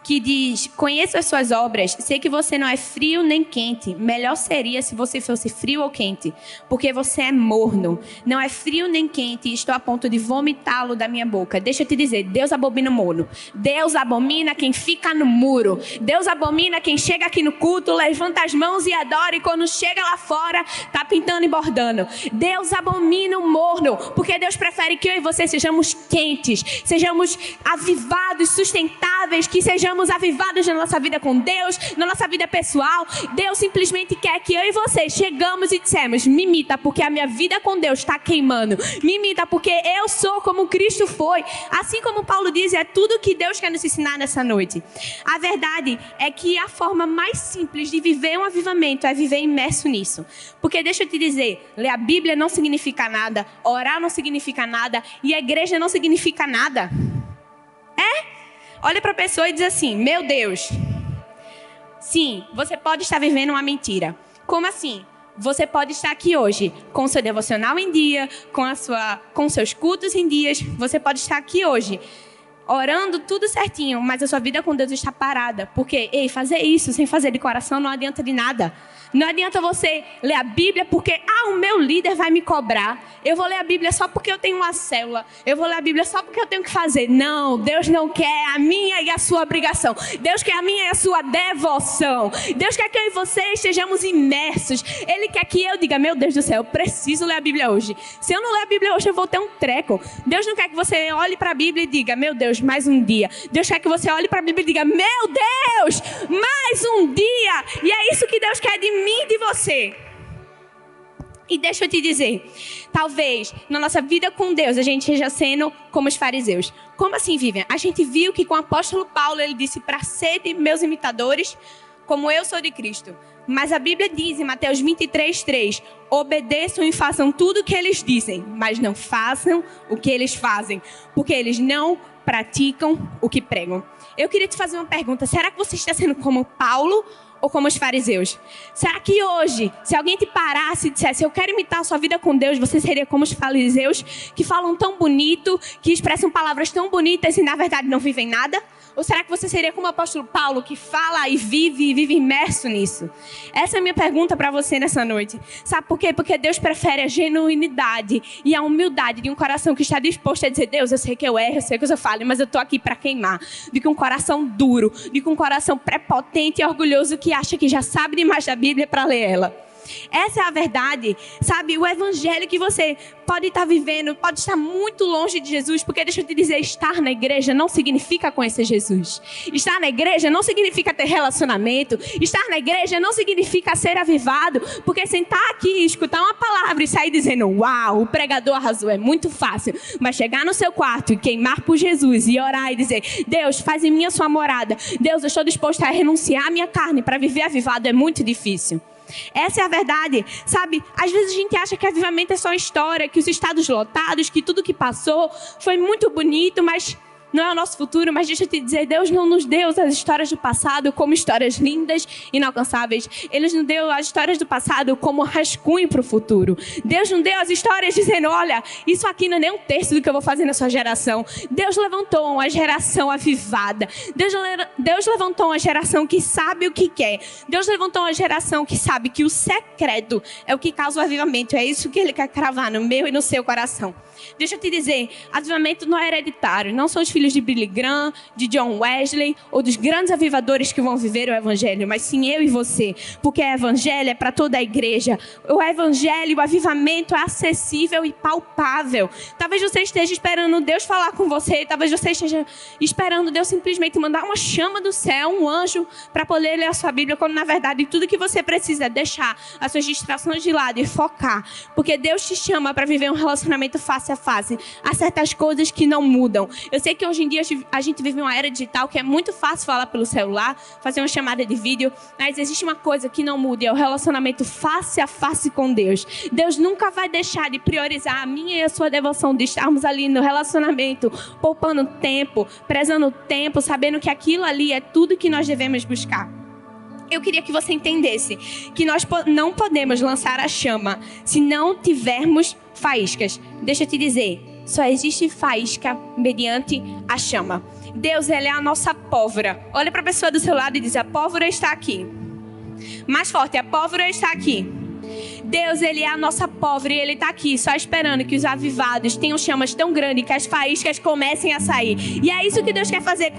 Que diz: conheço as suas obras, sei que você não é frio nem quente. Melhor seria se você fosse frio ou quente, porque você é morno. Não é frio nem quente e estou a ponto de vomitá-lo da minha boca. Deixa eu te dizer, Deus abomina o morno. Deus abomina quem fica no muro. Deus abomina quem chega aqui no culto, levanta as mãos e adora, e quando chega lá fora, tá pintando e bordando. Deus abomina o morno, porque Deus prefere que eu e você sejamos quentes, sejamos avivados, sustentáveis, que sejamos avivados na nossa vida com Deus, na nossa vida pessoal. Deus simplesmente quer que eu e você chegamos e dissemos: me imita, porque a minha vida com Deus está queimando. Me imita, porque eu sou como Cristo foi. Assim como Paulo diz, é tudo que Deus quer nos ensinar nessa noite. A verdade é que a forma mais simples de viver um avivamento é viver imerso nisso. Porque deixa eu te dizer, ler a Bíblia não significa nada, orar não significa nada e a igreja não significa nada. Olha para a pessoa e diz assim: meu Deus. Sim, você pode estar vivendo uma mentira. Como assim? Você pode estar aqui hoje com o seu devocional em dia, com seus cultos em dias. Você pode estar aqui hoje orando tudo certinho, mas a sua vida com Deus está parada. Porque, fazer isso sem fazer de coração não adianta de nada. Não adianta você ler a Bíblia porque, o meu líder vai me cobrar. Eu vou ler a Bíblia só porque eu tenho uma célula. Eu vou ler a Bíblia só porque eu tenho que fazer. Não, Deus não quer a minha e a sua obrigação. Deus quer a minha e a sua devoção. Deus quer que eu e você estejamos imersos. Ele quer que eu diga: meu Deus do céu, eu preciso ler a Bíblia hoje. Se eu não ler a Bíblia hoje, eu vou ter um treco. Deus não quer que você olhe para a Bíblia e diga: meu Deus, mais um dia. Deus quer que você olhe para a Bíblia e diga: meu Deus, mais um dia. E é isso que Deus quer de mim e de você. E deixa eu te dizer, talvez na nossa vida com Deus a gente esteja sendo como os fariseus. Como assim, Vivian? A gente viu que com o apóstolo Paulo ele disse para ser meus imitadores como eu sou de Cristo. Mas a Bíblia diz em Mateus 23:3, obedeçam e façam tudo o que eles dizem, mas não façam o que eles fazem, porque eles não praticam o que pregam. Eu queria te fazer uma pergunta, será que você está sendo como Paulo ou como os fariseus? Será que hoje, se alguém te parasse e dissesse, eu quero imitar a sua vida com Deus, você seria como os fariseus, que falam tão bonito, que expressam palavras tão bonitas e na verdade não vivem nada? Ou será que você seria como o apóstolo Paulo, que fala e vive imerso nisso? Essa é a minha pergunta para você nessa noite. Sabe por quê? Porque Deus prefere a genuinidade e a humildade de um coração que está disposto a dizer, Deus, eu sei que eu erro, eu sei que eu falo, mas eu estou aqui para queimar. Do que um coração duro, do que um coração prepotente e orgulhoso que acha que já sabe demais da Bíblia para ler ela. Essa é a verdade, sabe? O evangelho que você pode estar vivendo, pode estar muito longe de Jesus, porque deixa eu te dizer, estar na igreja não significa conhecer Jesus. Estar na igreja não significa ter relacionamento. Estar na igreja não significa ser avivado, porque sentar aqui, escutar uma palavra e sair dizendo, uau, o pregador arrasou, é muito fácil. Mas chegar no seu quarto e queimar por Jesus e orar e dizer, Deus, faz em mim a sua morada. Deus, eu estou disposto a renunciar à minha carne para viver avivado, é muito difícil. Essa é a verdade, sabe? Às vezes a gente acha que avivamento é só história, que os estados lotados, que tudo que passou foi muito bonito, mas não é o nosso futuro. Mas deixa eu te dizer, Deus não nos deu as histórias do passado como histórias lindas, inalcançáveis. Ele nos deu as histórias do passado como rascunho para o futuro. Deus não deu as histórias dizendo, olha, isso aqui não é nem um terço do que eu vou fazer na sua geração. Deus levantou uma geração avivada. Deus levantou uma geração que sabe o que quer. Deus levantou uma geração que sabe que o secreto é o que causa o avivamento. É isso que Ele quer cravar no meu e no seu coração. Deixa eu te dizer, avivamento não é hereditário. Não são os filhos de Billy Graham, de John Wesley ou dos grandes avivadores que vão viver o evangelho, mas sim eu e você, porque o evangelho é para toda a igreja. O evangelho, o avivamento é acessível e palpável. Talvez você esteja esperando Deus falar com você, talvez você esteja esperando Deus simplesmente mandar uma chama do céu, um anjo, para poder ler a sua Bíblia, quando na verdade tudo que você precisa é deixar as suas distrações de lado e focar, porque Deus te chama para viver um relacionamento face a face. Há certas coisas que não mudam. Eu sei que hoje em dia a gente vive uma era digital que é muito fácil falar pelo celular, fazer uma chamada de vídeo, mas existe uma coisa que não muda, é o relacionamento face a face com Deus. Deus nunca vai deixar de priorizar a minha e a sua devoção, de estarmos ali no relacionamento, poupando tempo, prezando o tempo, sabendo que aquilo ali é tudo que nós devemos buscar. Eu queria que você entendesse que nós não podemos lançar a chama se não tivermos faíscas. Deixa eu te dizer, só existe faísca mediante a chama. Deus, Ele é a nossa pólvora. Olha para a pessoa do seu lado e diz, a pólvora está aqui. Mais forte, a pólvora está aqui. Deus, Ele é a nossa pólvora e Ele está aqui só esperando que os avivados tenham chamas tão grandes que as faíscas comecem a sair. E é isso que Deus quer fazer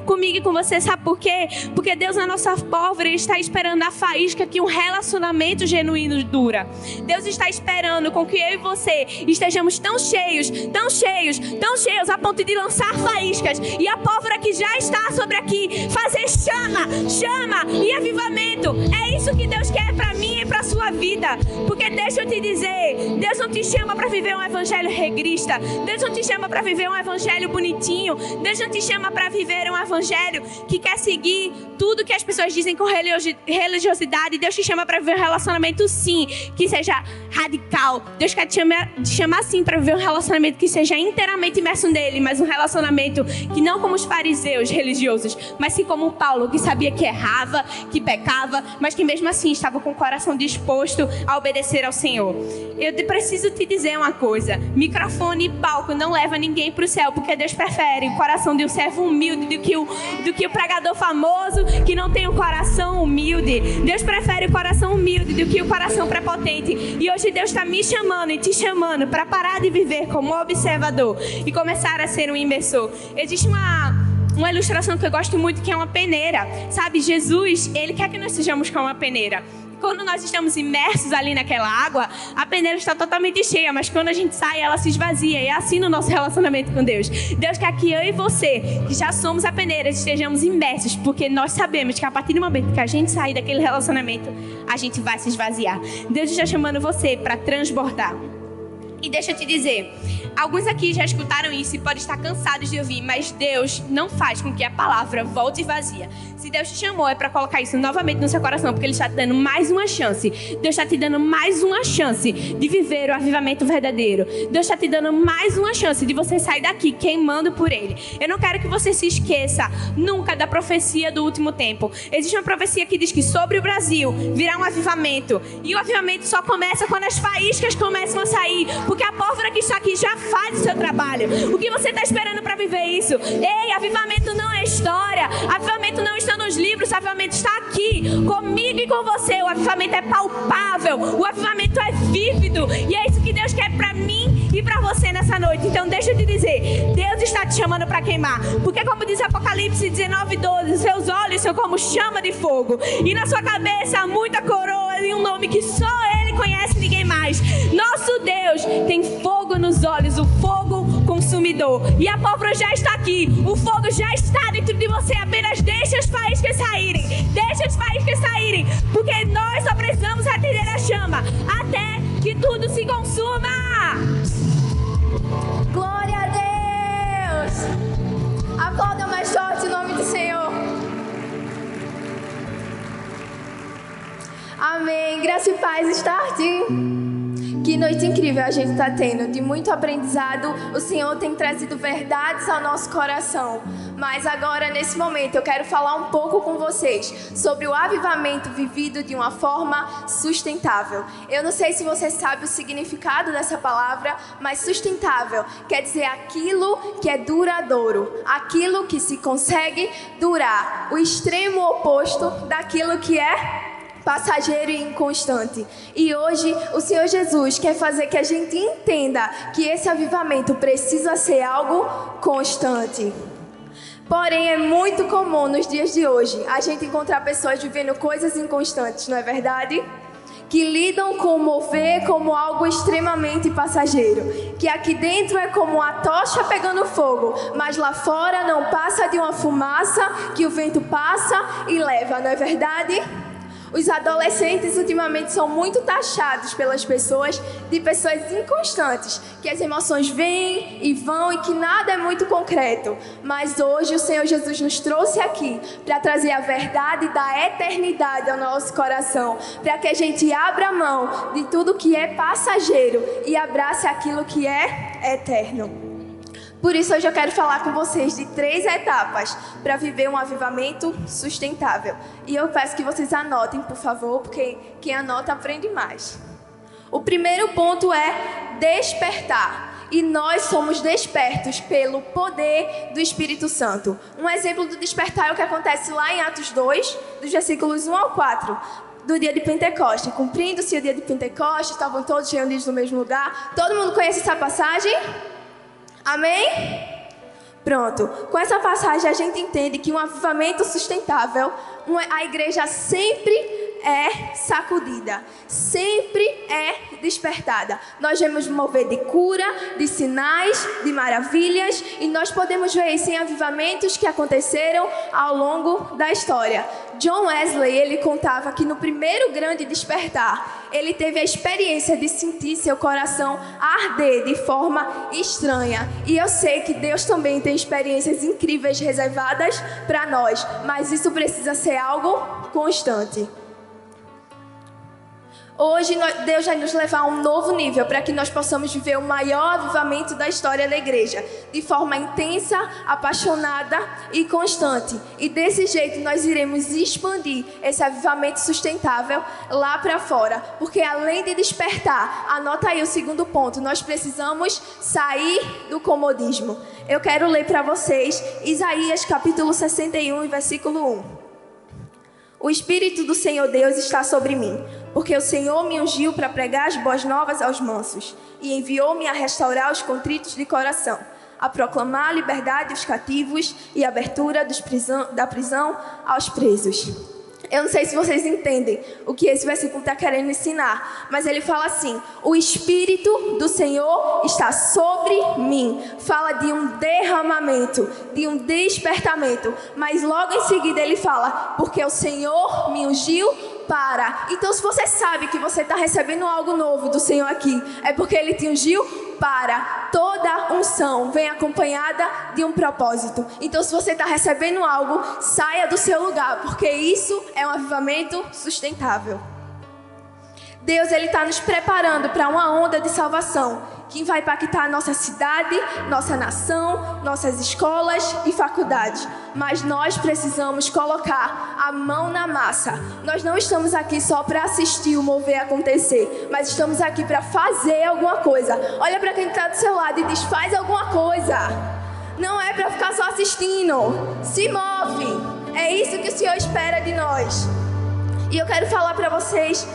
comigo e com você, sabe por quê? Porque Deus é a nossa pólvora e está esperando a faísca que um relacionamento genuíno dura. Deus está esperando com que eu e você estejamos tão cheios a ponto de lançar faíscas e a pólvora que já está sobre aqui fazer chama e avivamento. É isso que Deus quer para mim e para a sua vida. Porque deixa eu te dizer, Deus não te chama para viver um evangelho regrista. Deus não te chama para viver um evangelho bonitinho. Deus não te chama para viver um evangelho que quer seguir tudo que as pessoas dizem com religiosidade. Deus te chama para viver um relacionamento sim, que seja radical. Deus quer te chamar sim para viver um relacionamento que seja inteiramente imerso nele, mas um relacionamento que não como os fariseus religiosos, mas sim como o Paulo, que sabia que errava, que pecava, mas que mesmo assim estava com o coração disposto a obedecer ao Senhor. Eu preciso te dizer uma coisa, microfone e palco não leva ninguém para o céu, porque Deus prefere o coração de um servo humilde do que o pregador famoso que não tem o coração humilde. Deus prefere o coração humilde do que o coração prepotente. E hoje Deus está me chamando e te chamando para parar de viver como observador e começar a ser um imersor. Existe uma ilustração que eu gosto muito, que é uma peneira. Sabe, Jesus, Ele quer que nós sejamos como uma peneira. Quando nós estamos imersos ali naquela água, a peneira está totalmente cheia, mas quando a gente sai, ela se esvazia. E é assim no nosso relacionamento com Deus. Deus quer que eu e você, que já somos a peneira, estejamos imersos, porque nós sabemos que a partir do momento que a gente sair daquele relacionamento, a gente vai se esvaziar. Deus está chamando você para transbordar. E deixa eu te dizer, Alguns aqui já escutaram isso e podem estar cansados de ouvir, mas Deus não faz com que a palavra volte vazia. Se Deus te chamou, é para colocar isso novamente no seu coração, porque Ele está te dando mais uma chance. Deus está te dando mais uma chance de viver o avivamento verdadeiro. Deus está te dando mais uma chance de você sair daqui queimando por Ele. Eu não quero que você se esqueça nunca da profecia do último tempo. Existe uma profecia que diz que sobre o Brasil virá um avivamento. E o avivamento só começa quando as faíscas começam a sair, porque a pólvora que está aqui já faz o seu trabalho. O que você está esperando para viver isso? Ei, avivamento não é história. Avivamento não está nos livros. Avivamento está aqui, comigo e com você. O avivamento é palpável. O avivamento é vívido. E é isso que Deus quer para mim e para você nessa noite. Então deixa eu te dizer, Deus está te chamando para queimar. Porque como diz Apocalipse 19:12, seus olhos são como chama de fogo. E na sua cabeça há muita coroa e um nome que só Ele conhece, ninguém mais. Nosso Deus tem fogo nos olhos, o fogo consumidor. E a pólvora já está aqui, o fogo já está dentro de você. Apenas deixa as faíscas saírem. Deixa as faíscas saírem. Porque nós só precisamos atender a chama até que tudo se consuma. Glória a Deus! Aplauda mais forte o nome do Senhor. Amém. Graça e paz, Start. Que noite incrível a gente está tendo, de muito aprendizado. O Senhor tem trazido verdades ao nosso coração. Mas agora, nesse momento, eu quero falar um pouco com vocês sobre o avivamento vivido de uma forma sustentável. Eu não sei se você sabe o significado dessa palavra, mas sustentável quer dizer aquilo que é duradouro, aquilo que se consegue durar, o extremo oposto daquilo que é passageiro e inconstante. E hoje o Senhor Jesus quer fazer que a gente entenda que esse avivamento precisa ser algo constante. Porém, é muito comum nos dias de hoje a gente encontrar pessoas vivendo coisas inconstantes, não é verdade? Que lidam com o mover como algo extremamente passageiro. Que aqui dentro é como a tocha pegando fogo, mas lá fora não passa de uma fumaça que o vento passa e leva, não é verdade? Os adolescentes ultimamente são muito taxados pelas pessoas de pessoas inconstantes, que as emoções vêm e vão e que nada é muito concreto. Mas hoje o Senhor Jesus nos trouxe aqui para trazer a verdade da eternidade ao nosso coração, para que a gente abra mão de tudo que é passageiro e abrace aquilo que é eterno. Por isso, hoje eu quero falar com vocês de 3 etapas para viver um avivamento sustentável. E eu peço que vocês anotem, por favor, porque quem anota aprende mais. O primeiro ponto é despertar. E nós somos despertos pelo poder do Espírito Santo. Um exemplo do despertar é o que acontece lá em Atos 2, dos versículos 1 ao 4. Do dia de Pentecostes. Cumprindo-se o dia de Pentecostes, estavam todos reunidos no mesmo lugar. Todo mundo conhece essa passagem? Amém? Pronto. Com essa passagem a gente entende que um avivamento sustentável, a igreja sempre é sacudida, sempre é despertada. Nós vemos mover de cura, de sinais, de maravilhas, e nós podemos ver isso em avivamentos que aconteceram ao longo da história. John Wesley, ele contava que no primeiro grande despertar, ele teve a experiência de sentir seu coração arder de forma estranha. E eu sei que Deus também tem experiências incríveis reservadas para nós, mas isso precisa ser algo constante. Hoje Deus vai nos levar a um novo nível para que nós possamos viver o maior avivamento da história da igreja, de forma intensa, apaixonada e constante. E desse jeito nós iremos expandir esse avivamento sustentável lá para fora. Porque além de despertar, anota aí o segundo ponto, nós precisamos sair do comodismo. Eu quero ler para vocês Isaías capítulo 61, versículo 1. O Espírito do Senhor Deus está sobre mim, porque o Senhor me ungiu para pregar as boas novas aos mansos e enviou-me a restaurar os contritos de coração, a proclamar a liberdade aos cativos e a abertura da prisão aos presos. Eu não sei se vocês entendem o que esse versículo está querendo ensinar, mas ele fala assim: o Espírito do Senhor está sobre mim. Fala de um derramamento, de um despertamento, mas logo em seguida ele fala: porque o Senhor me ungiu para. Então, se você sabe que você está recebendo algo novo do Senhor aqui, é porque Ele te ungiu para. Toda unção vem acompanhada de um propósito. Então, se você está recebendo algo, saia do seu lugar, porque isso é um avivamento sustentável. Deus, Ele está nos preparando para uma onda de salvação que vai impactar nossa cidade, nossa nação, nossas escolas e faculdades. Mas nós precisamos colocar a mão na massa. Nós não estamos aqui só para assistir o mover acontecer, mas estamos aqui para fazer alguma coisa. Olha para quem está do seu lado e diz: faz alguma coisa. Não é para ficar só assistindo. Se move. É isso que o Senhor espera de nós. E eu quero falar para vocês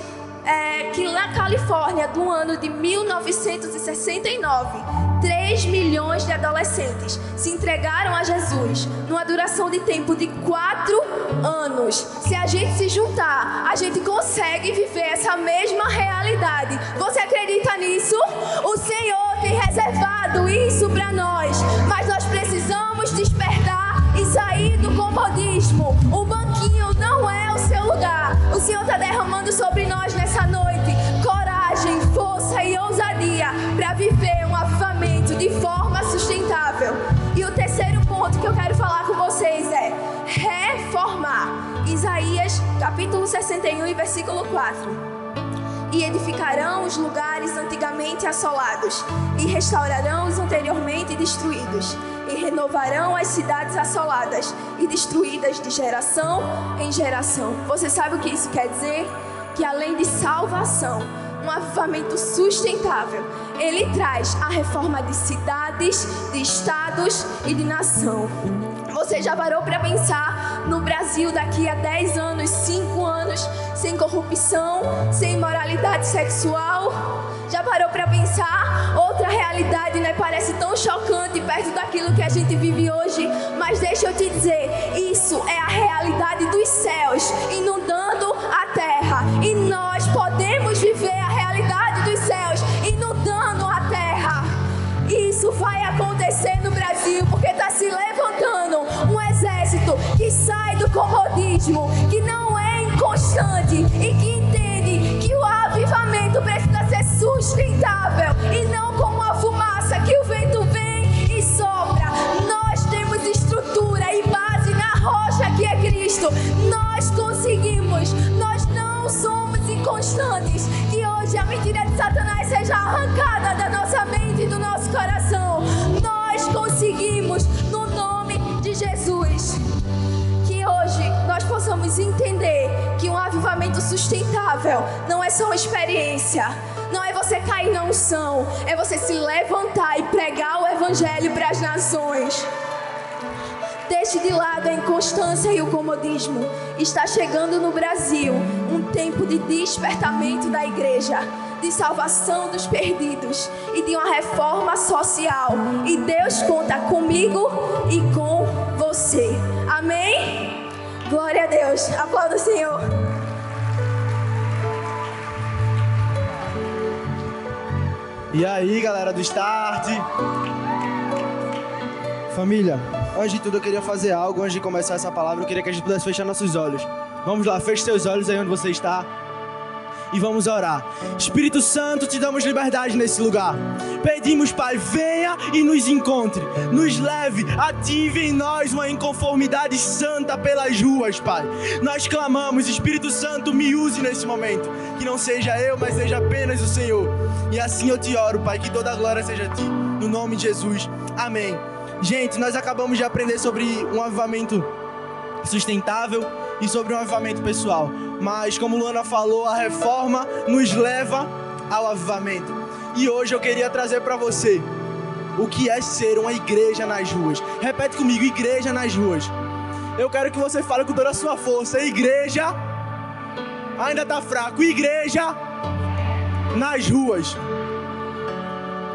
que na Califórnia, do ano de 1969, 3 milhões de adolescentes se entregaram a Jesus numa duração de tempo de 4 anos. Se a gente se juntar, a gente consegue viver essa mesma realidade. Você acredita nisso? O Senhor tem reservado isso para nós, mas nós precisamos despertar e sair do comodismo. O banquinho não é o seu lugar. O Senhor está derramando sobre nós nessa noite coragem, força e ousadia para viver um avivamento de forma sustentável. E o terceiro ponto que eu quero falar com vocês é reformar. Isaías capítulo 61 e versículo 4. E edificarão os lugares antigamente assolados, e restaurarão os anteriormente destruídos, e renovarão as cidades assoladas e destruídas de geração em geração. Você sabe o que isso quer dizer? Que além de salvação, um avivamento sustentável, ele traz a reforma de cidades, de estados e de nação. Você já parou para pensar no Brasil daqui a 10 anos, 5 anos, sem corrupção, sem imoralidade sexual? Já parou para pensar? Outra realidade, né? Parece tão chocante perto daquilo que a gente vive hoje. Mas deixa eu te dizer, isso é a realidade dos céus inundando a terra. E nós podemos viver a realidade dos céus inundando a terra. Isso vai acontecer no Brasil, porque está se levantando um exército que sai do comodismo, que não é inconstante e que entende que o avivamento precisa ser sustentável e não como uma fumaça que o vento vem e sopra. Nós temos estrutura e base na rocha que é Cristo. Nós conseguimos, nós não somos inconstantes. Que hoje a mentira de Satanás seja arrancada da nossa mente e do nosso coração. Nós conseguimos no nome de Jesus. Que hoje nós possamos entender que um avivamento sustentável não é só uma experiência, não é você cair na unção, é você se levantar e pregar o evangelho para as nações. Deixe de lado a inconstância e o comodismo. Está chegando no Brasil um tempo de despertamento da igreja, de salvação dos perdidos e de uma reforma social. E Deus conta comigo e com você. Amém? Glória a Deus. Aplauda o Senhor. E aí, galera do Start? Família, antes de tudo eu queria fazer algo. Antes de começar essa palavra, eu queria que a gente pudesse fechar nossos olhos. Vamos lá, feche seus olhos aí onde você está e vamos orar. Espírito Santo, te damos liberdade nesse lugar. Pedimos, Pai, venha e nos encontre, nos leve, ative em nós uma inconformidade santa pelas ruas, Pai. Nós clamamos, Espírito Santo, me use nesse momento, que não seja eu, mas seja apenas o Senhor. E assim eu te oro, Pai, que toda a glória seja a Ti, no nome de Jesus, amém. Gente, nós acabamos de aprender sobre um avivamento sustentável e sobre um avivamento pessoal. Mas, como Luana falou, a reforma nos leva ao avivamento. E hoje eu queria trazer para você o que é ser uma igreja nas ruas. Repete comigo, igreja nas ruas. Eu quero que você fale com toda a sua força. Igreja, ainda está fraco, igreja nas ruas.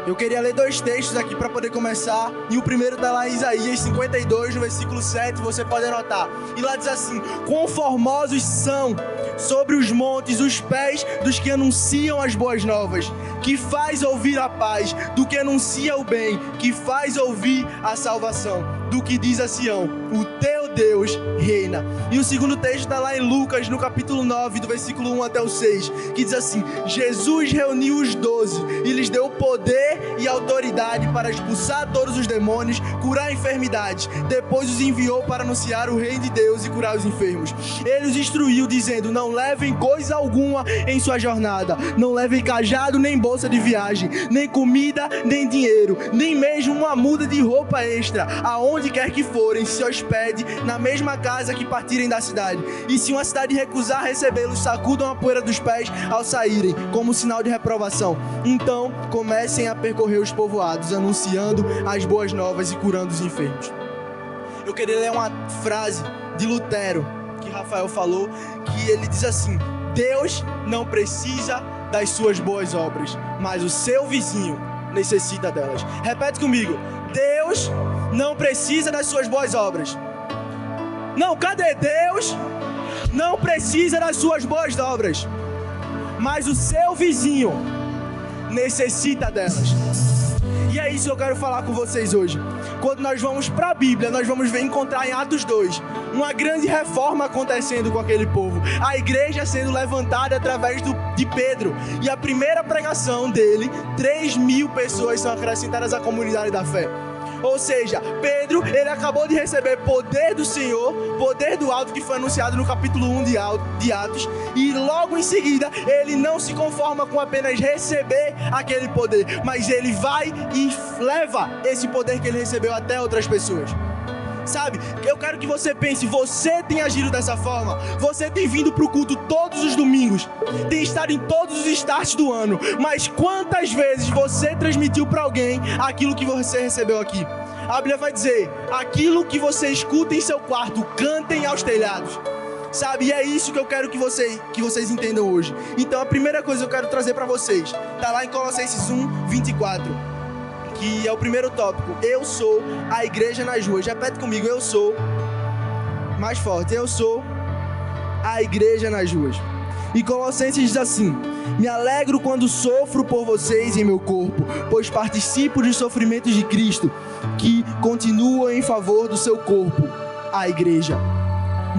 Eu queria ler 2 textos aqui para poder começar. E o primeiro está lá em Isaías 52, no versículo 7, você pode anotar. E lá diz assim: quão formosos são sobre os montes os pés dos que anunciam as boas novas, que faz ouvir a paz, do que anuncia o bem, que faz ouvir a salvação, do que diz a Sião: o teu Deus reina. E o segundo texto está lá em Lucas, no capítulo 9, do versículo 1 até o 6, que diz assim: Jesus reuniu os 12 e lhes deu poder e autoridade para expulsar todos os demônios, curar enfermidades. Depois os enviou para anunciar o reino de Deus e curar os enfermos. Ele os instruiu, dizendo: não levem coisa alguma em sua jornada, não levem cajado nem bolsa de viagem, nem comida, nem dinheiro, nem mesmo uma muda de roupa extra. Aonde quer que forem, se hospede na mesma casa que partirem da cidade. E se uma cidade recusar recebê-los, sacudam a poeira dos pés ao saírem, como sinal de reprovação. Então comecem a percorrer os povoados, anunciando as boas novas e curando os enfermos. Eu queria ler uma frase de Lutero, que Rafael falou, que ele diz assim: Deus não precisa das suas boas obras, mas o seu vizinho necessita delas. Repete comigo: Deus não precisa das suas boas obras. Não, cadê? Deus não precisa das suas boas obras, mas o seu vizinho necessita delas. E é isso que eu quero falar com vocês hoje. Quando nós vamos para a Bíblia, nós vamos encontrar em Atos 2 uma grande reforma acontecendo com aquele povo. A igreja sendo levantada através de Pedro. E a primeira pregação dele, 3.000 pessoas são acrescentadas à comunidade da fé. Ou seja, Pedro, ele acabou de receber poder do Senhor, poder do alto, que foi anunciado no capítulo 1 de Atos, e logo em seguida, ele não se conforma com apenas receber aquele poder, mas ele vai e leva esse poder que ele recebeu até outras pessoas. Sabe, eu quero que você pense: você tem agido dessa forma? Você tem vindo para o culto todos os domingos, tem estado em todos os starts do ano, mas quantas vezes você transmitiu para alguém aquilo que você recebeu aqui? A Bíblia vai dizer: aquilo que você escuta em seu quarto, cantem aos telhados. Sabe, e é isso que eu quero que vocês entendam hoje. Então a primeira coisa que eu quero trazer para vocês está lá em Colossenses 1, 24. Que é o primeiro tópico: eu sou a igreja nas ruas. Repete comigo: eu sou, mais forte, eu sou a igreja nas ruas. E Colossenses diz assim: me alegro quando sofro por vocês em meu corpo, pois participo dos sofrimentos de Cristo, que continuam em favor do seu corpo, a igreja.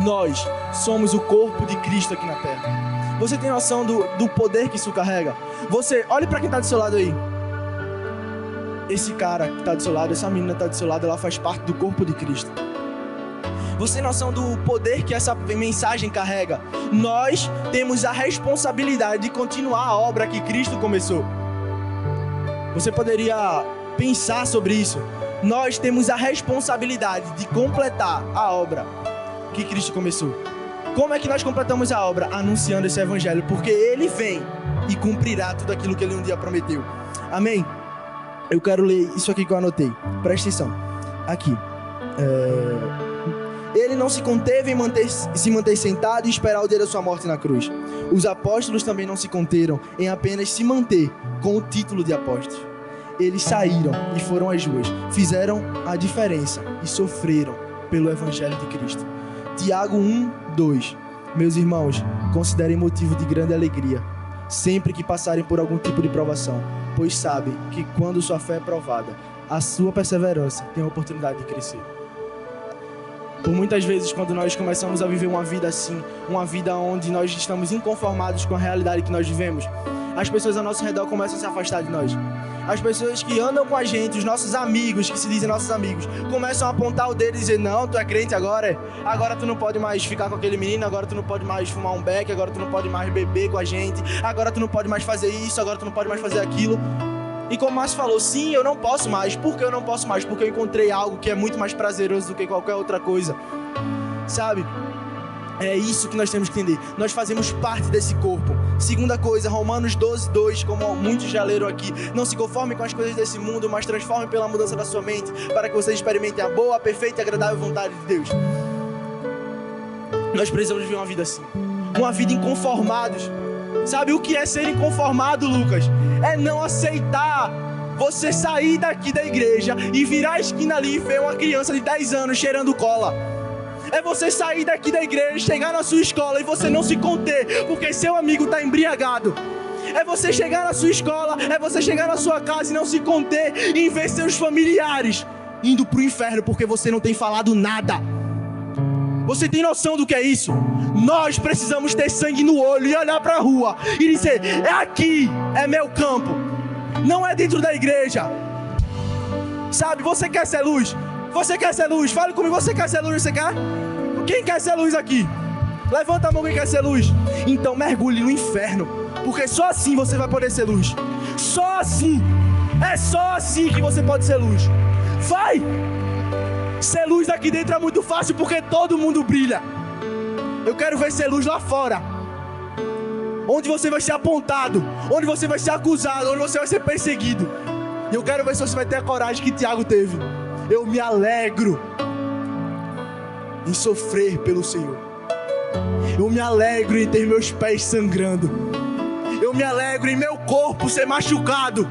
Nós somos o corpo de Cristo aqui na terra. Você tem noção do poder que isso carrega? Olhe para quem está do seu lado aí. Esse cara que está do seu lado, essa menina que está do seu lado, ela faz parte do corpo de Cristo. Você tem noção do poder que essa mensagem carrega? Nós temos a responsabilidade de continuar a obra que Cristo começou. Você poderia pensar sobre isso. Nós temos a responsabilidade de completar a obra que Cristo começou. Como é que nós completamos a obra? Anunciando esse evangelho, porque Ele vem e cumprirá tudo aquilo que Ele um dia prometeu. Amém? Eu quero ler isso aqui que eu anotei. Presta atenção. Aqui. Ele não se conteve em se manter sentado e esperar o dia da sua morte na cruz. Os apóstolos também não se conteram em apenas se manter com o título de apóstolos. Eles saíram e foram às ruas, fizeram a diferença e sofreram pelo evangelho de Cristo. Tiago 1, 2. Meus irmãos, considerem motivo de grande alegria sempre que passarem por algum tipo de provação, pois sabem que quando sua fé é provada, a sua perseverança tem a oportunidade de crescer. Por muitas vezes, quando nós começamos a viver uma vida assim, uma vida onde nós estamos inconformados com a realidade que nós vivemos, as pessoas ao nosso redor começam a se afastar de nós. As pessoas que andam com a gente, os nossos amigos, que se dizem nossos amigos, começam a apontar o dedo e dizer: não, tu é crente agora, agora tu não pode mais ficar com aquele menino, agora tu não pode mais fumar um beck, agora tu não pode mais beber com a gente, agora tu não pode mais fazer isso, agora tu não pode mais fazer aquilo. E como o Márcio falou, sim, eu não posso mais. Por que eu não posso mais? Porque eu encontrei algo que é muito mais prazeroso do que qualquer outra coisa. Sabe? É isso que nós temos que entender. Nós fazemos parte desse corpo. Segunda coisa, Romanos 12, 2, como muitos já leram aqui: não se conformem com as coisas desse mundo, mas transformem pela mudança da sua mente, para que vocês experimentem a boa, a perfeita e agradável vontade de Deus. Nós precisamos viver uma vida assim, uma vida inconformados. Sabe o que é ser inconformado, Lucas? É não aceitar você sair daqui da igreja e virar a esquina ali e ver uma criança de 10 anos cheirando cola. É você sair daqui da igreja, chegar na sua escola e você não se conter, porque seu amigo está embriagado. É você chegar na sua escola, é você chegar na sua casa e não se conter em ver seus familiares indo para o inferno porque você não tem falado nada. Você tem noção do que é isso? Nós precisamos ter sangue no olho e olhar para a rua e dizer: é aqui, é meu campo. Não é dentro da igreja. Sabe, você quer ser luz? Você quer ser luz? Fale comigo, você quer ser luz? Você quer? Quem quer ser luz aqui? Levanta a mão quem quer ser luz. Então mergulhe no inferno, porque só assim você vai poder ser luz. Só assim. É só assim que você pode ser luz. Vai! Ser luz aqui dentro é muito fácil porque todo mundo brilha. Eu quero ver ser luz lá fora, onde você vai ser apontado, onde você vai ser acusado, onde você vai ser perseguido. E eu quero ver se você vai ter a coragem que Tiago teve. Eu me alegro em sofrer pelo Senhor. Eu me alegro em ter meus pés sangrando. Eu me alegro em meu corpo ser machucado.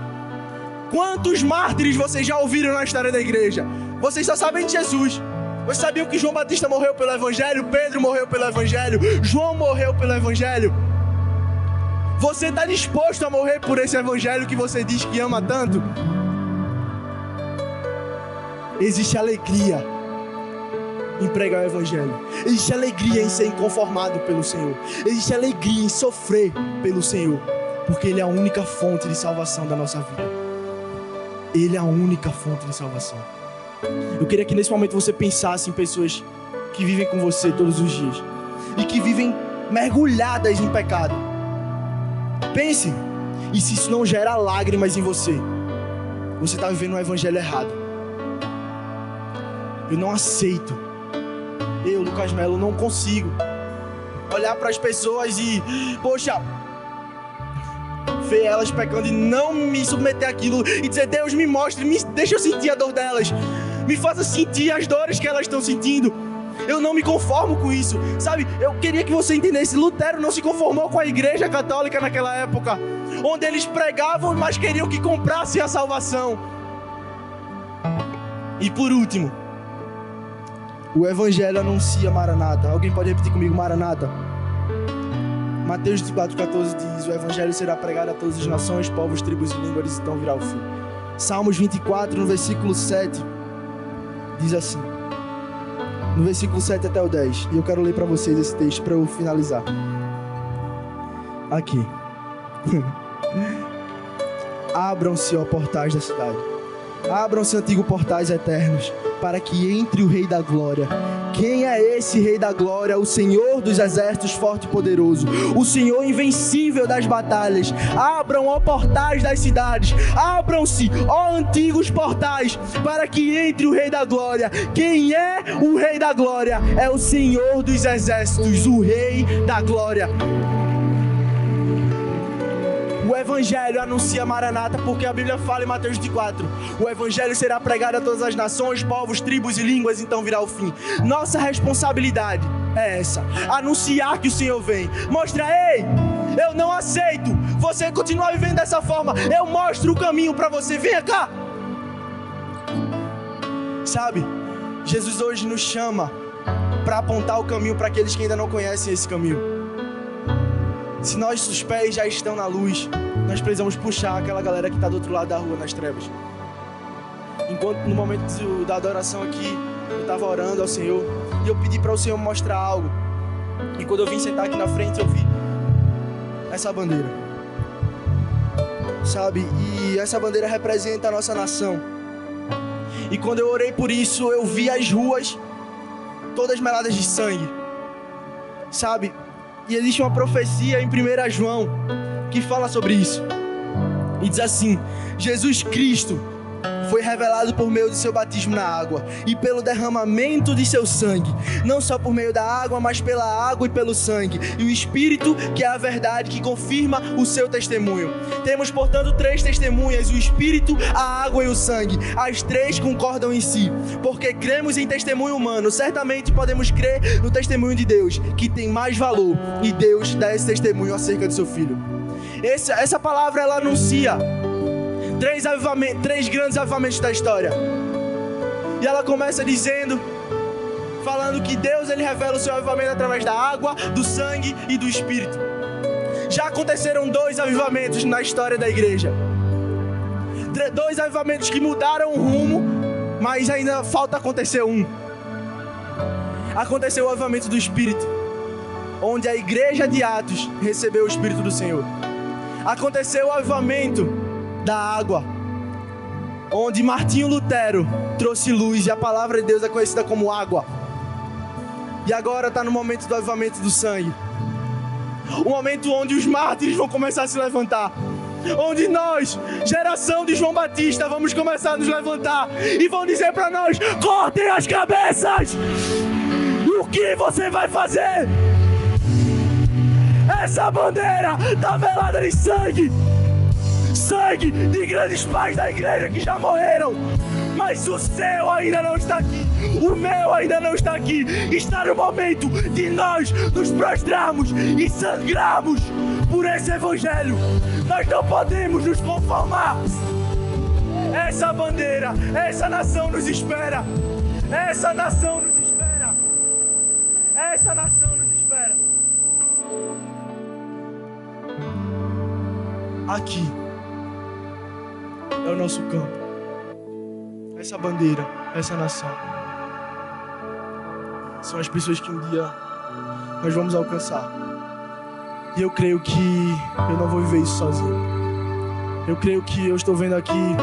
Quantos mártires vocês já ouviram na história da igreja? Vocês só sabem de Jesus. Vocês sabiam que João Batista morreu pelo Evangelho? Pedro morreu pelo Evangelho? João morreu pelo Evangelho? Você está disposto a morrer por esse Evangelho que você diz que ama tanto? Existe alegria em pregar o Evangelho. Existe alegria em ser inconformado pelo Senhor. Existe alegria em sofrer pelo Senhor, porque Ele é a única fonte de salvação da nossa vida. Ele é a única fonte de salvação. Eu queria que nesse momento você pensasse em pessoas que vivem com você todos os dias e que vivem mergulhadas em pecado. Pense, e se isso não gera lágrimas em você, você está vivendo um evangelho errado. Eu não aceito. Eu, Lucas Melo, não consigo olhar para as pessoas e, poxa, ver elas pecando e não me submeter àquilo e dizer: Deus, me mostre, deixa eu sentir a dor delas, me faça sentir as dores que elas estão sentindo. Eu não me conformo com isso, sabe? Eu queria que você entendesse: Lutero não se conformou com a igreja católica naquela época, onde eles pregavam, mas queriam que comprasse a salvação. E por último, o evangelho anuncia Maranata. Alguém pode repetir comigo: Maranata? Mateus 24:14 diz: o evangelho será pregado a todas as nações, povos, tribos e línguas, então virá o fim. Salmos 24, no versículo 7, diz assim, no versículo 7 até o 10, e eu quero ler para vocês esse texto para eu finalizar. Aqui. Abram-se, ó portais da cidade. Abram-se, antigos portais eternos, para que entre o Rei da Glória. Quem é esse Rei da Glória? O Senhor dos exércitos, forte e poderoso, o Senhor invencível das batalhas. Abram, ó portais das cidades, abram-se, ó antigos portais, para que entre o Rei da Glória. Quem é o Rei da Glória? É o Senhor dos exércitos, o Rei da Glória. O evangelho anuncia Maranata, porque a Bíblia fala em Mateus 24: o evangelho será pregado a todas as nações, povos, tribos e línguas, então virá o fim. Nossa responsabilidade é essa: anunciar que o Senhor vem. Mostrar: ei, eu não aceito você continuar vivendo dessa forma, eu mostro o caminho para você, venha cá. Sabe, Jesus hoje nos chama para apontar o caminho para aqueles que ainda não conhecem esse caminho. Se nossos pés já estão na luz, nós precisamos puxar aquela galera que está do outro lado da rua, nas trevas. Enquanto no momento da adoração aqui, eu estava orando ao Senhor e eu pedi para o Senhor mostrar algo. E quando eu vim sentar aqui na frente, eu vi essa bandeira. Sabe? E essa bandeira representa a nossa nação. E quando eu orei por isso, eu vi as ruas todas meladas de sangue. Sabe? E existe uma profecia em 1 João que fala sobre isso. E diz assim: Jesus Cristo foi revelado por meio de seu batismo na água e pelo derramamento de seu sangue, não só por meio da água, mas pela água e pelo sangue, e o Espírito, que é a verdade, que confirma o seu testemunho. Temos, portanto, 3 testemunhas: o Espírito, a água e o sangue. As 3 concordam em si, porque cremos em testemunho humano. Certamente podemos crer no testemunho de Deus, que tem mais valor, e Deus dá esse testemunho acerca do seu Filho. Essa palavra, ela anuncia 3 grandes avivamentos da história. E ela começa falando que Deus, ele revela o seu avivamento através da água, do sangue e do Espírito. Já aconteceram 2 avivamentos na história da igreja. 2 avivamentos que mudaram o rumo, mas ainda falta acontecer um. aconteceu o avivamento do Espírito, onde a igreja de Atos recebeu o Espírito do Senhor. Aconteceu o avivamento da água, onde Martinho Lutero trouxe luz e a palavra de Deus é conhecida como água. E agora está no momento do avivamento do sangue. O momento onde os mártires vão começar a se levantar. Onde nós, geração de João Batista, vamos começar a nos levantar e vão dizer para nós: cortem as cabeças! O que você vai fazer? Essa bandeira está velada de sangue. Sangue de grandes pais da igreja que já morreram. Mas o seu ainda não está aqui. O meu ainda não está aqui. Está no momento de nós nos prostrarmos e sangrarmos por esse evangelho. Nós não podemos nos conformar. Essa bandeira, essa nação nos espera. Essa nação nos espera. Essa nação nos espera. Aqui é o nosso campo. Essa bandeira, essa nação, são as pessoas que um dia nós vamos alcançar. E eu creio que eu não vou viver isso sozinho. Eu creio que eu estou vendo aqui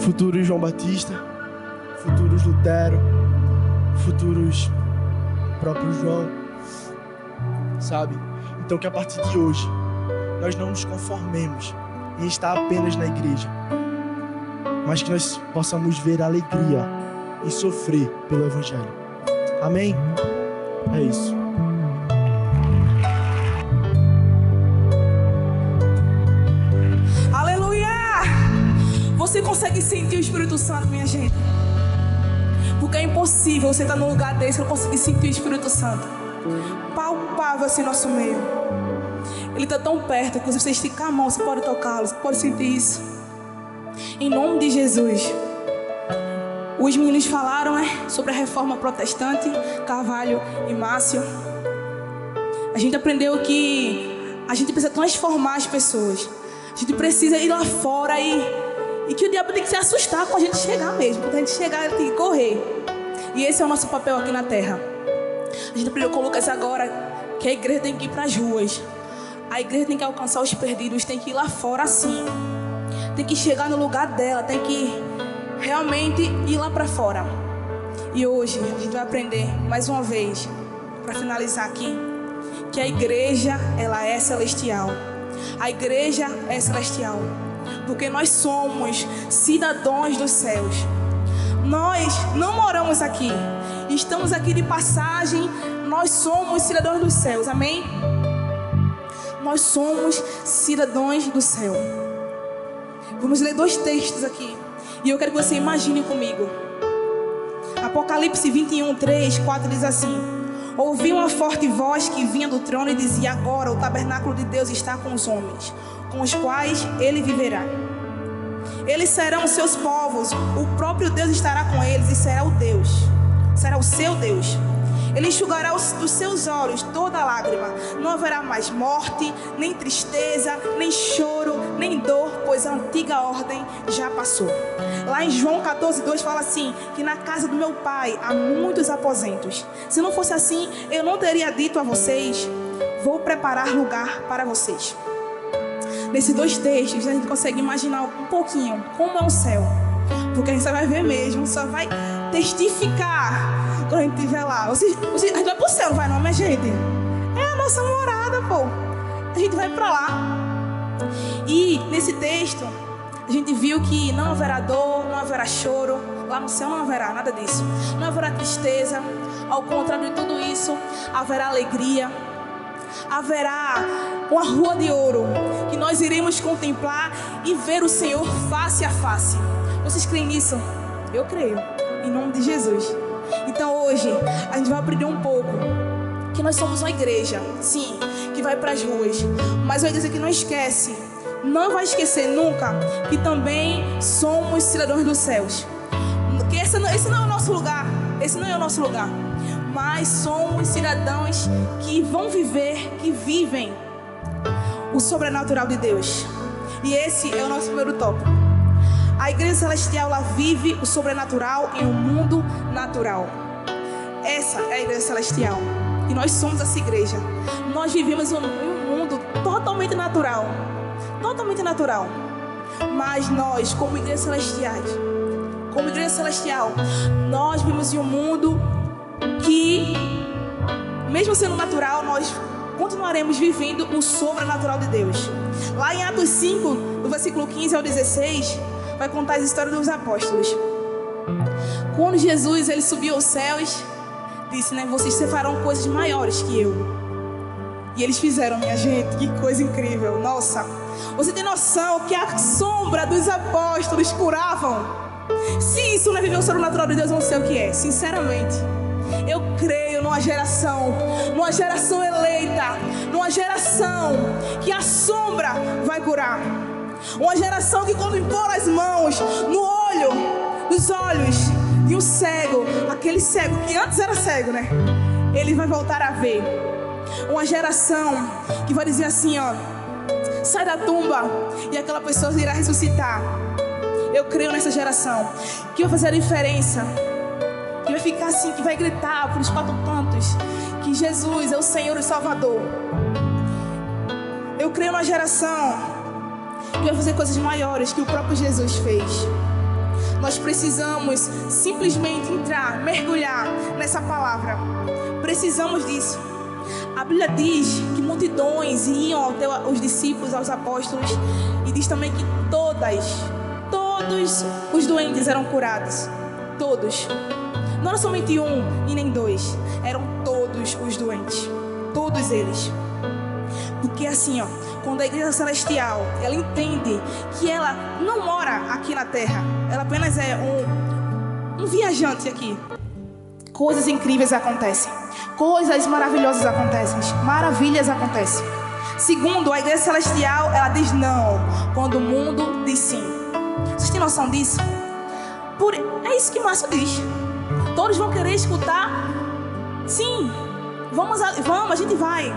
futuros João Batista, futuros Lutero, futuros próprio João, sabe? Então que a partir de hoje nós não nos conformemos em estar apenas na igreja, mas que nós possamos ver alegria em sofrer pelo evangelho. Amém? É isso. Aleluia! Você consegue sentir o Espírito Santo, minha gente? Porque é impossível você estar num lugar desse e não conseguir sentir o Espírito Santo. Palpável assim no nosso meio. Ele está tão perto que se você esticar a mão, você pode tocá-lo, você pode sentir isso. Em nome de Jesus. Os meninos falaram, sobre a reforma protestante, Carvalho e Márcio. A gente aprendeu que a gente precisa transformar as pessoas. A gente precisa ir lá fora e que o diabo tem que se assustar com a gente chegar mesmo. Quando a gente chegar, ele tem que correr. E esse é o nosso papel aqui na terra. A gente aprendeu com o Lucas agora que a igreja tem que ir para as ruas. A igreja tem que alcançar os perdidos, tem que ir lá fora assim. Tem que chegar no lugar dela, tem que realmente ir lá para fora. E hoje a gente vai aprender mais uma vez, para finalizar aqui, que a igreja, ela é celestial. A igreja é celestial, porque nós somos cidadãos dos céus. Nós não moramos aqui, estamos aqui de passagem. Nós somos cidadãos dos céus, amém? Nós somos cidadãos do céu. Vamos ler 2 textos aqui. E eu quero que você imagine comigo. Apocalipse 21, 3, 4 diz assim: ouvi uma forte voz que vinha do trono e dizia: agora o tabernáculo de Deus está com os homens, com os quais ele viverá. Eles serão seus povos, o próprio Deus estará com eles e será o Deus, será o seu Deus. Ele enxugará dos seus olhos toda lágrima. Não haverá mais morte, nem tristeza, nem choro, nem dor, pois a antiga ordem já passou. Lá em João 14:2 fala assim, que na casa do meu pai há muitos aposentos. Se não fosse assim, eu não teria dito a vocês: vou preparar lugar para vocês. Nesses 2 textos a gente consegue imaginar um pouquinho como é o céu, porque a gente só vai ver mesmo, só vai testificar quando a gente estiver lá. A gente vai pro céu, não vai não, minha gente? É a nossa morada, pô. A gente vai pra lá. E nesse texto a gente viu que não haverá dor, não haverá choro. Lá no céu não haverá nada disso. Não haverá tristeza. Ao contrário de tudo isso, haverá alegria. Haverá uma rua de ouro que nós iremos contemplar e ver o Senhor face a face. Vocês creem nisso? Eu creio, em nome de Jesus. Então hoje a gente vai aprender um pouco que nós somos uma igreja, sim, que vai para as ruas, mas vai dizer que não esquece, não vai esquecer nunca que também somos cidadãos dos céus. Que esse não é o nosso lugar, esse não é o nosso lugar, mas somos cidadãos que vão viver, que vivem o sobrenatural de Deus. E esse é o nosso primeiro tópico. A igreja celestial, ela vive o sobrenatural em um mundo natural. Essa é a igreja celestial. E nós somos essa igreja. Nós vivemos em um mundo totalmente natural. Totalmente natural. Mas nós, como igreja celestial, nós vivemos em um mundo que, mesmo sendo natural, nós continuaremos vivendo o sobrenatural de Deus. Lá em Atos 5, do versículo 15 ao 16, vai contar as histórias dos apóstolos. Quando Jesus ele subiu aos céus, disse, né, vocês farão coisas maiores que eu. E eles fizeram, minha gente, que coisa incrível. Nossa, você tem noção que a sombra dos apóstolos curavam? Se isso não é viver o sobrenatural de Deus, eu não sei o que é, sinceramente. Eu creio numa geração eleita, numa geração que a sombra vai curar. Uma geração que quando impor as mãos nos olhos de um cego, aquele cego que antes era cego, né? Ele vai voltar a ver. Uma geração que vai dizer assim, ó, sai da tumba e aquela pessoa irá ressuscitar. Eu creio nessa geração que vai fazer a diferença. Que vai ficar assim, que vai gritar para os quatro cantos que Jesus é o Senhor e Salvador. Eu creio numa geração que vai fazer coisas maiores que o próprio Jesus fez. Nós precisamos simplesmente entrar, mergulhar nessa palavra. Precisamos disso. A Bíblia diz que multidões iam até os discípulos, aos apóstolos, e diz também que todos os doentes eram curados. Todos. Não era somente um e nem dois, eram todos os doentes, todos eles. Porque assim, ó, quando a igreja celestial, ela entende que ela não mora aqui na terra, ela apenas é um viajante aqui. Coisas incríveis acontecem, coisas maravilhosas acontecem, maravilhas acontecem. Segundo, a igreja celestial, ela diz não, quando o mundo diz sim. Vocês têm noção disso? É isso que Márcio diz. Todos vão querer escutar. Sim, vamos, a gente vai.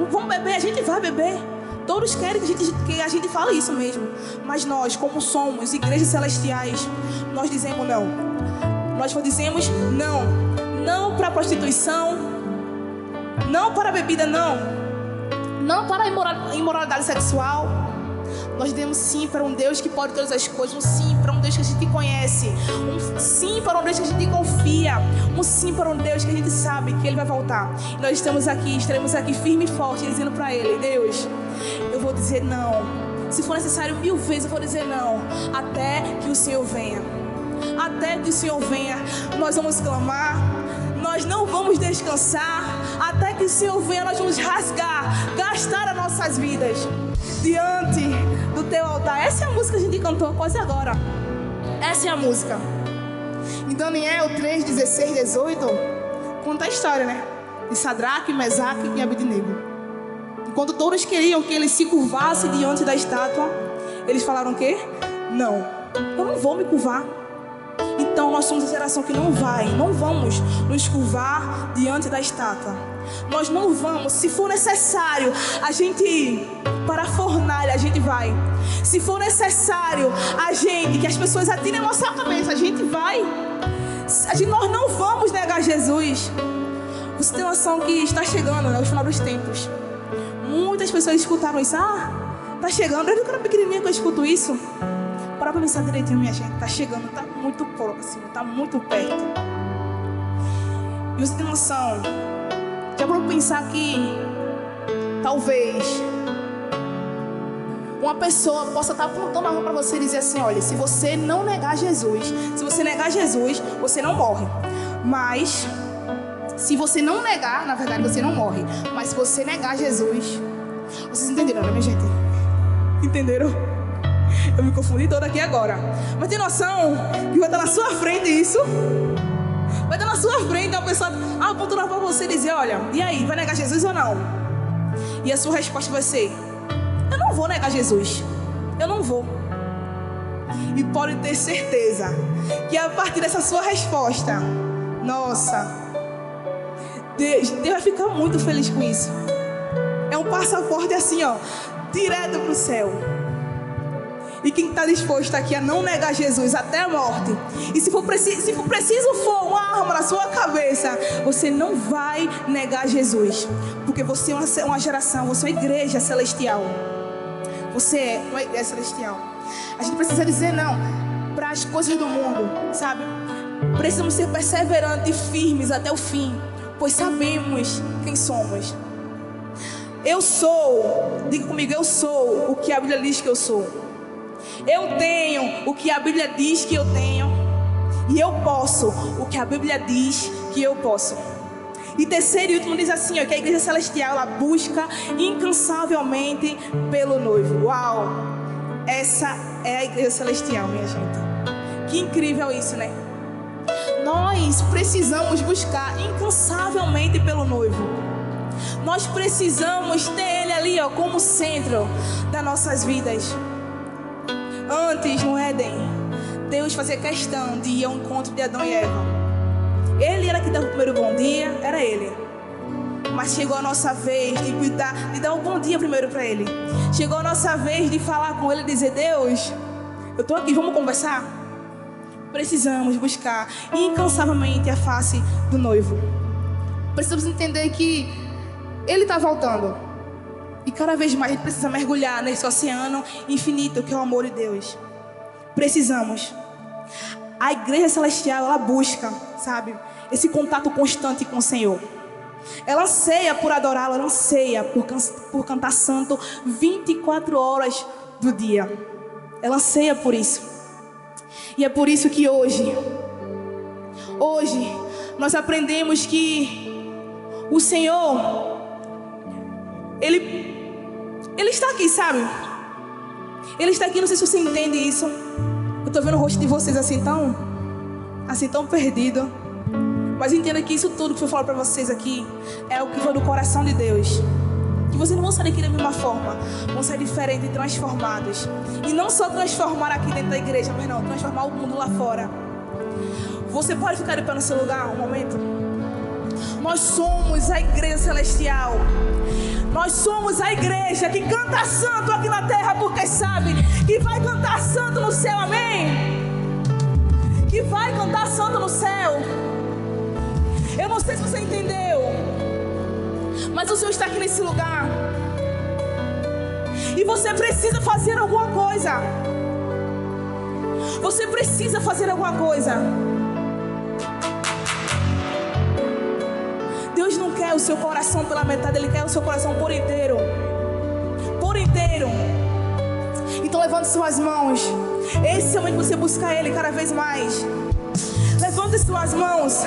Vamos beber, a gente vai beber. Todos querem que a gente fale isso mesmo. Mas nós, como somos igrejas celestiais, nós dizemos não. Nós dizemos não. Não para a prostituição. Não para a bebida, não. Não para a imoralidade sexual. Nós dizemos sim para um Deus que pode todas as coisas. Um sim para um Deus que a gente conhece. Um sim para um Deus que a gente confia. Um sim para um Deus que a gente sabe que Ele vai voltar. E nós estaremos aqui firme e forte, dizendo para Ele: Deus, eu vou dizer não. Se for necessário 1000 vezes, eu vou dizer não. Até que o Senhor venha. Até que o Senhor venha. Nós vamos clamar. Nós não vamos descansar. Até que o Senhor venha, nós vamos gastar as nossas vidas diante do teu altar. Essa é a música que a gente cantou quase agora. Essa é a música. Em Daniel 3, 16, 18, conta a história, né? De Sadraque, Mesaque e Abednego. Enquanto todos queriam que ele se curvasse diante da estátua, eles falaram o quê? Não, eu não vou me curvar. Então nós somos a geração que não vamos nos curvar diante da estátua. Nós não vamos, se for necessário a gente ir para a fornalha, a gente vai. Se for necessário que as pessoas atirem a nossa cabeça, a gente vai. Nós não vamos negar Jesus. Você tem noção que está chegando, né, o final dos tempos. Muitas pessoas escutaram isso. Tá chegando. Eu era pequenininha que eu escuto isso. Para pensar direitinho, minha gente. Tá chegando, tá muito próximo, tá muito perto. E você tem noção? Já para pensar que talvez uma pessoa possa estar apontando a mão para você e dizer assim: olha, se você não negar Jesus, você não morre. Mas se você não negar, na verdade você não morre. Mas se você negar Jesus, vocês entenderam, né, minha gente? Entenderam? Eu me confundi toda aqui agora. Mas tem noção que vai estar na sua frente isso? Vai estar na sua frente a pessoa apontando para você e dizer: olha, e aí, vai negar Jesus ou não? E a sua resposta vai ser: eu não vou negar Jesus. Eu não vou. E pode ter certeza que a partir dessa sua resposta, nossa, Deus vai ficar muito feliz com isso. É um passaporte assim, ó, direto para o céu. E quem está disposto aqui a não negar Jesus até a morte. E se for preciso for uma arma na sua cabeça, você não vai negar Jesus. Porque você é uma geração, você é uma igreja celestial. Você é uma igreja celestial. A gente precisa dizer não para as coisas do mundo, sabe? Precisamos ser perseverantes e firmes até o fim, pois sabemos quem somos. Eu sou, diga comigo, eu sou o que a Bíblia diz que eu sou. Eu tenho o que a Bíblia diz que eu tenho. E eu posso o que a Bíblia diz que eu posso. E terceiro e último diz assim, ó, que a igreja celestial, ela busca incansavelmente pelo noivo. Uau! Essa é a igreja celestial, minha gente. Que incrível isso, né? Nós precisamos buscar incansavelmente pelo noivo. Nós precisamos ter ele ali, ó, como centro das nossas vidas. Antes, no Éden, Deus fazia questão de ir ao encontro de Adão e Eva. Ele era que dava o primeiro bom dia, era ele. Mas chegou a nossa vez de dar um bom dia primeiro para ele. Chegou a nossa vez de falar com ele e dizer: Deus, eu estou aqui, vamos conversar? Precisamos buscar incansavelmente a face do noivo. Precisamos entender que ele está voltando. E cada vez mais a gente precisa mergulhar nesse oceano infinito que é o amor de Deus. Precisamos. A igreja celestial, ela busca, sabe, esse contato constante com o Senhor. Ela anseia por adorá-lo, ela anseia por cantar santo 24 horas do dia. Ela anseia por isso. E é por isso que hoje nós aprendemos que o Senhor, Ele está aqui, sabe? Ele está aqui, não sei se você entende isso. Eu estou vendo o rosto de vocês assim tão perdido. Mas entenda que isso tudo que eu falo para vocês aqui é o que foi do coração de Deus. Que vocês não vão sair daqui da mesma forma, vão sair diferentes e transformados. E não só transformar aqui dentro da igreja, mas não, transformar o mundo lá fora. Você pode ficar de pé no seu lugar um momento? Nós somos a igreja celestial. Nós somos a igreja que canta santo aqui na terra, porque sabe que vai cantar santo no céu, amém? Que vai cantar santo no céu. Eu não sei se você entendeu, mas o Senhor está aqui nesse lugar. E você precisa fazer alguma coisa. Você precisa fazer alguma coisa. Deus não quer o seu coração pela metade, Ele quer o seu coração por inteiro. Por inteiro. Então levante suas mãos. Esse é o momento de você buscar Ele cada vez mais. Levante suas mãos.